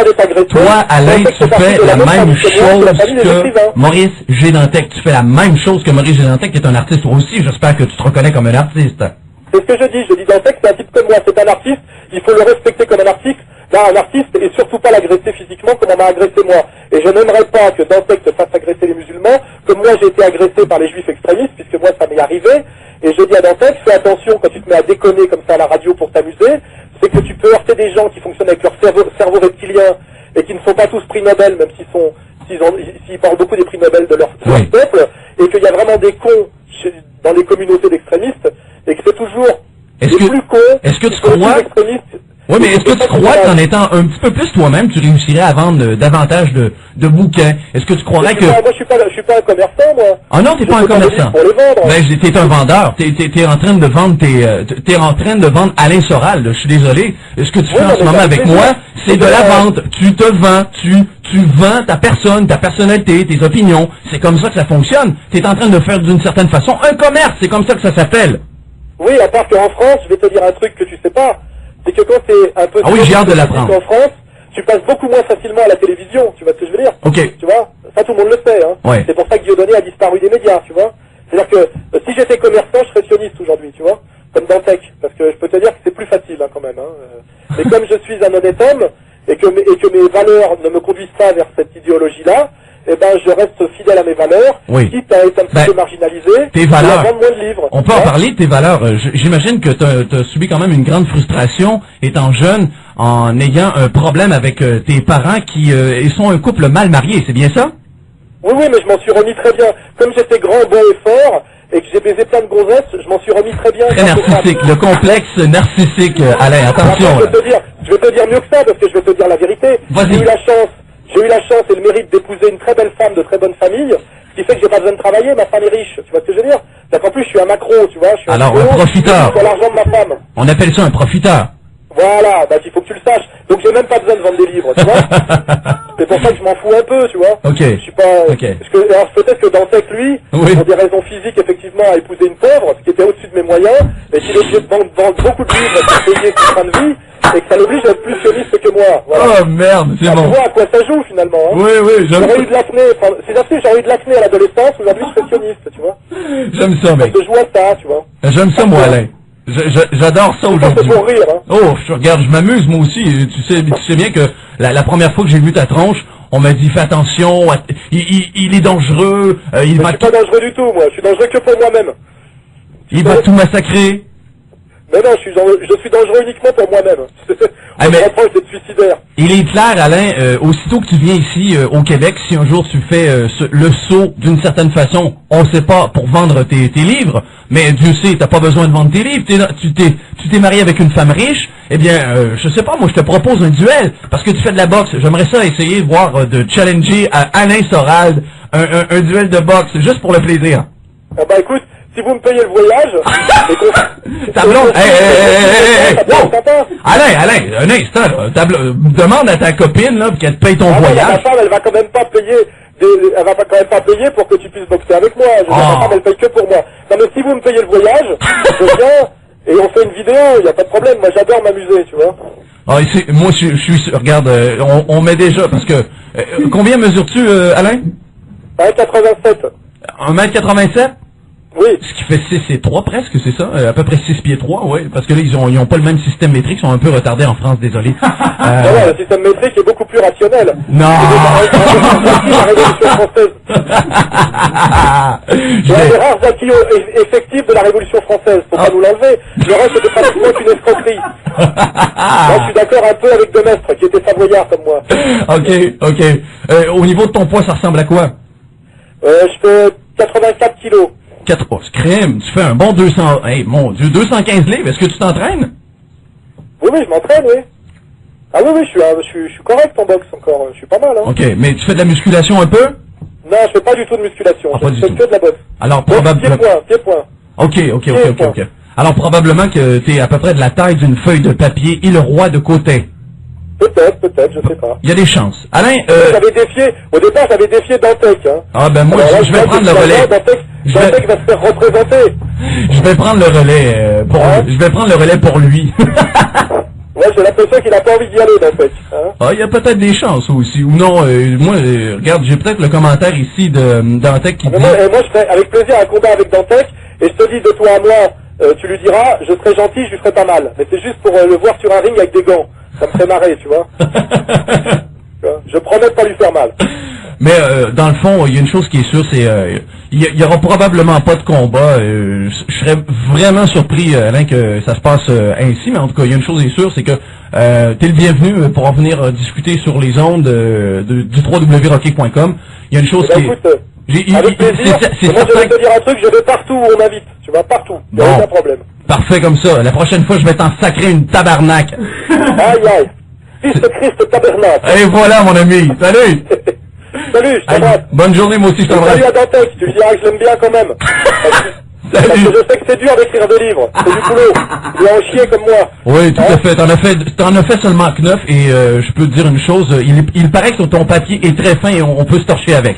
A: Toi, Alain, tu fais la même chose que Maurice G. Dantec. Tu fais la même chose que Maurice G. Dantec, qui est un artiste aussi. J'espère que tu te reconnais comme un artiste.
B: C'est ce que je dis Dantec, c'est un type comme moi, c'est un artiste, il faut le respecter comme un artiste. Là, un artiste, et surtout pas l'agresser physiquement comme on m'a agressé moi. Et je n'aimerais pas que Dantec te fasse agresser les musulmans, comme moi j'ai été agressé par les juifs extrémistes, puisque moi ça m'est arrivé. Et je dis à Dantec, fais attention quand tu te mets à déconner comme ça à la radio pour t'amuser, c'est que tu peux heurter des gens qui fonctionnent avec leur cerveau reptilien, et qui ne sont pas tous prix Nobel, même s'ils parlent beaucoup des prix Nobel de leur peuple, et qu'il y a vraiment des cons dans les communautés d'extrémistes, et que c'est toujours les plus cons,
A: est-ce que tu crois... Oui, mais est-ce que tu crois qu'en étant un petit peu plus toi-même, tu réussirais à vendre davantage de bouquins? Est-ce que tu croirais que...
B: Moi, je suis pas un commerçant, moi.
A: Ah non, t'es pas un commerçant.
B: Pour les vendre.
A: Ben, t'es un vendeur. T'es en train de vendre t'es en train de vendre Alain Soral, là. Je suis désolé. Ce que tu fais en ce moment avec moi, c'est de la vente. Tu te vends. Tu vends ta personne, ta personnalité, tes opinions. C'est comme ça que ça fonctionne. T'es en train de faire d'une certaine façon un commerce. C'est comme ça que ça s'appelle.
B: Oui, à part qu'en France, je vais te dire un truc que tu sais pas. C'est que quand t'es un peu...
A: Ah oui, j'ai hâte de l'apprendre.
B: En France, tu passes beaucoup moins facilement à la télévision, tu vois ce que je veux dire?
A: Ok.
B: Tu vois? Ça, tout le monde le sait, hein.
A: Ouais.
B: C'est pour ça que Dieudonné a disparu des médias, tu vois? C'est-à-dire que si j'étais commerçant, je serais sioniste aujourd'hui, tu vois? Comme Dantec. Parce que je peux te dire que c'est plus facile, hein, quand même, hein. Mais comme je suis un honnête homme, et que mes valeurs ne me conduisent pas vers cette idéologie-là, eh ben, je reste fidèle à mes valeurs, quitte à être un petit peu marginalisé,
A: tes valeurs.
B: Vendre moins de livres.
A: On peut en parler de tes valeurs. J'imagine que t'as subi quand même une grande frustration étant jeune en ayant un problème avec tes parents qui ils sont un couple mal marié, c'est bien ça?
B: Oui, mais je m'en suis remis très bien. Comme j'étais grand, beau et fort, et que j'ai baisé plein de grossesses, je m'en suis remis très bien.
A: Très narcissique, le complexe narcissique, Alain, attention.
B: Je vais te dire mieux que ça, parce que je vais te dire la vérité. J'ai eu la chance et le mérite d'épouser une très belle femme de très bonne famille, ce qui fait que j'ai pas besoin de travailler, ma femme est riche, tu vois ce que je veux dire? Donc en plus je suis un macro, tu vois, je suis
A: alors, un profiteur.
B: Sur l'argent de ma femme.
A: On appelle ça un profiteur.
B: Voilà, bah il faut que tu le saches. Donc j'ai même pas besoin de vendre des livres, tu vois. C'est pour ça que je m'en fous un peu, tu vois.
A: Ok.
B: Je suis pas... alors peut-être que Dantec, lui, pour des raisons physiques, effectivement, a épousé une pauvre, ce qui était au-dessus de mes moyens, et qu'il est obligé de vendre beaucoup de livres pour payer son train de vie, et que ça l'oblige à être plus sioniste que moi. Voilà.
A: Oh merde, c'est bon.
B: Tu vois à quoi ça joue finalement, hein.
A: Oui,
B: j'aurais eu de l'acné, j'aurais eu de l'acné à l'adolescence, aujourd'hui je suis sioniste, tu vois.
A: J'aime ça, mec.
B: Je joue à ça, tu vois.
A: J'aime ça, moi, Alain. J'adore ça aujourd'hui.
B: C'est pour rire, hein.
A: Oh, regarde, je m'amuse moi aussi. Tu sais bien que la première fois que j'ai vu ta tronche, on m'a dit fais attention, il est dangereux.
B: Je suis pas dangereux du tout, moi. Je suis dangereux que pour moi-même.
A: Il va tout massacrer.
B: Mais non, je suis dangereux uniquement pour moi-même. On me reproche d'être suicidaire.
A: Il est clair, Alain, aussitôt que tu viens ici au Québec, si un jour tu fais le saut d'une certaine façon, on sait pas pour vendre tes livres, mais Dieu sait, t'as pas besoin de vendre tes livres, tu t'es marié avec une femme riche, eh bien, je sais pas, moi je te propose un duel, parce que tu fais de la boxe, j'aimerais ça essayer de voir, de challenger à Alain Soral, un duel de boxe, juste pour le plaisir.
B: Ah bah écoute, si vous me payez le voyage,
A: ta blonde, Alain, un instant, demande à ta copine, là, qu'elle te paye ton voyage.
B: Ma femme, elle va quand même pas payer pour que tu puisses boxer avec moi. Ma femme, elle paye que pour moi. Non, mais si vous me payez le voyage, je viens, et on fait une vidéo, il n'y a pas de problème, moi j'adore m'amuser, tu vois.
A: Ah, ici, moi, je suis, regarde, on met déjà, parce que, combien mesures-tu, Alain?
B: 1m87.
A: 1m87?
B: Oui.
A: Ce qui fait 6 et 3 presque, c'est ça? À peu près 6 pieds 3, oui. Parce que là, ils ont pas le même système métrique, ils sont un peu retardés en France, désolé.
B: Non, le système métrique est beaucoup plus rationnel.
A: Non!
B: La Révolution française. C'est un des rares acquis effectifs de la Révolution française. Faut pas nous l'enlever. Le reste, c'était pratiquement une escroquerie. Moi, je suis d'accord un peu avec Demestre, qui était savoyard comme moi.
A: Ok. Au niveau de ton poids, ça ressemble à quoi?
B: Je fais 84 kilos.
A: 4 pouces. Crème, tu fais un bon 200... Hey, mon Dieu, 215 livres, est-ce que tu t'entraînes?
B: Oui, je m'entraîne, oui. Ah oui, je suis correct en boxe encore. Je suis pas mal, hein.
A: Ok, mais tu fais de la musculation un peu?
B: Non, je fais pas du tout de musculation.
A: Pas
B: Je
A: du
B: fais
A: tout.
B: que de la boxe.
A: Alors, probablement...
B: Pied-point.
A: Ok. Alors, probablement que tu es à peu près de la taille d'une feuille de papier et le roi de côté.
B: Peut-être, je sais pas.
A: Il y a des chances. Alain,
B: Au départ, j'avais défié Dantec, hein.
A: Ah ben moi,
B: Alors là,
A: je vais prendre le relais.
B: Dantec va se faire représenter.
A: Je vais prendre le relais je vais prendre le relais pour lui.
B: Ouais, j'ai l'impression qu'il a pas envie d'y aller, Dantec. Hein.
A: Ah, il y a peut-être des chances aussi. Ou non, moi, regarde, j'ai peut-être le commentaire ici de Dantec qui dit...
B: Moi, je ferai avec plaisir un combat avec Dantec, et je te dis de toi à moi, tu lui diras, je serai gentil, je lui ferai pas mal. Mais c'est juste pour le voir sur un ring avec des gants. Ça me ferait marrer, tu vois. Je promets de pas lui faire mal.
A: Mais dans le fond, il y a une chose qui est sûre, c'est il y aura probablement pas de combat. Je serais vraiment surpris, Alain, que ça se passe ainsi. Mais en tout cas, il y a une chose qui est sûre, c'est que t'es le bienvenu pour en venir discuter sur les ondes du www.hockey.com. Il y a une chose qui est...
B: Avec plaisir. Moi, je vais te dire un truc, je vais partout où on m'invite. Tu vas partout. Il n'y a aucun problème.
A: Parfait comme ça. La prochaine fois, je vais t'en sacrer une tabarnak.
B: Aïe. Fils de Christ tabernacle.
A: Et voilà, mon ami. Salut.
B: Salut, je t'embrasse.
A: Bonne journée, moi aussi, je t'embrasse.
B: Salut à Dantec, tu lui diras que je l'aime bien quand même. Parce que je sais que c'est dur d'écrire des livres. C'est du boulot. Il doit en chier comme moi.
A: Oui, tout à fait. T'en as fait seulement que 9 et je peux te dire une chose. Il paraît que ton papier est très fin et on peut se torcher avec.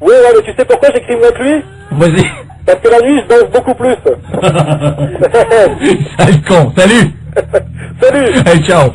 B: Oui, mais tu sais pourquoi j'écris moins que lui?
A: Vas-y.
B: Parce que la nuit, je danse beaucoup plus.
A: Sale con. Salut.
B: Salut.
A: Hey, ciao.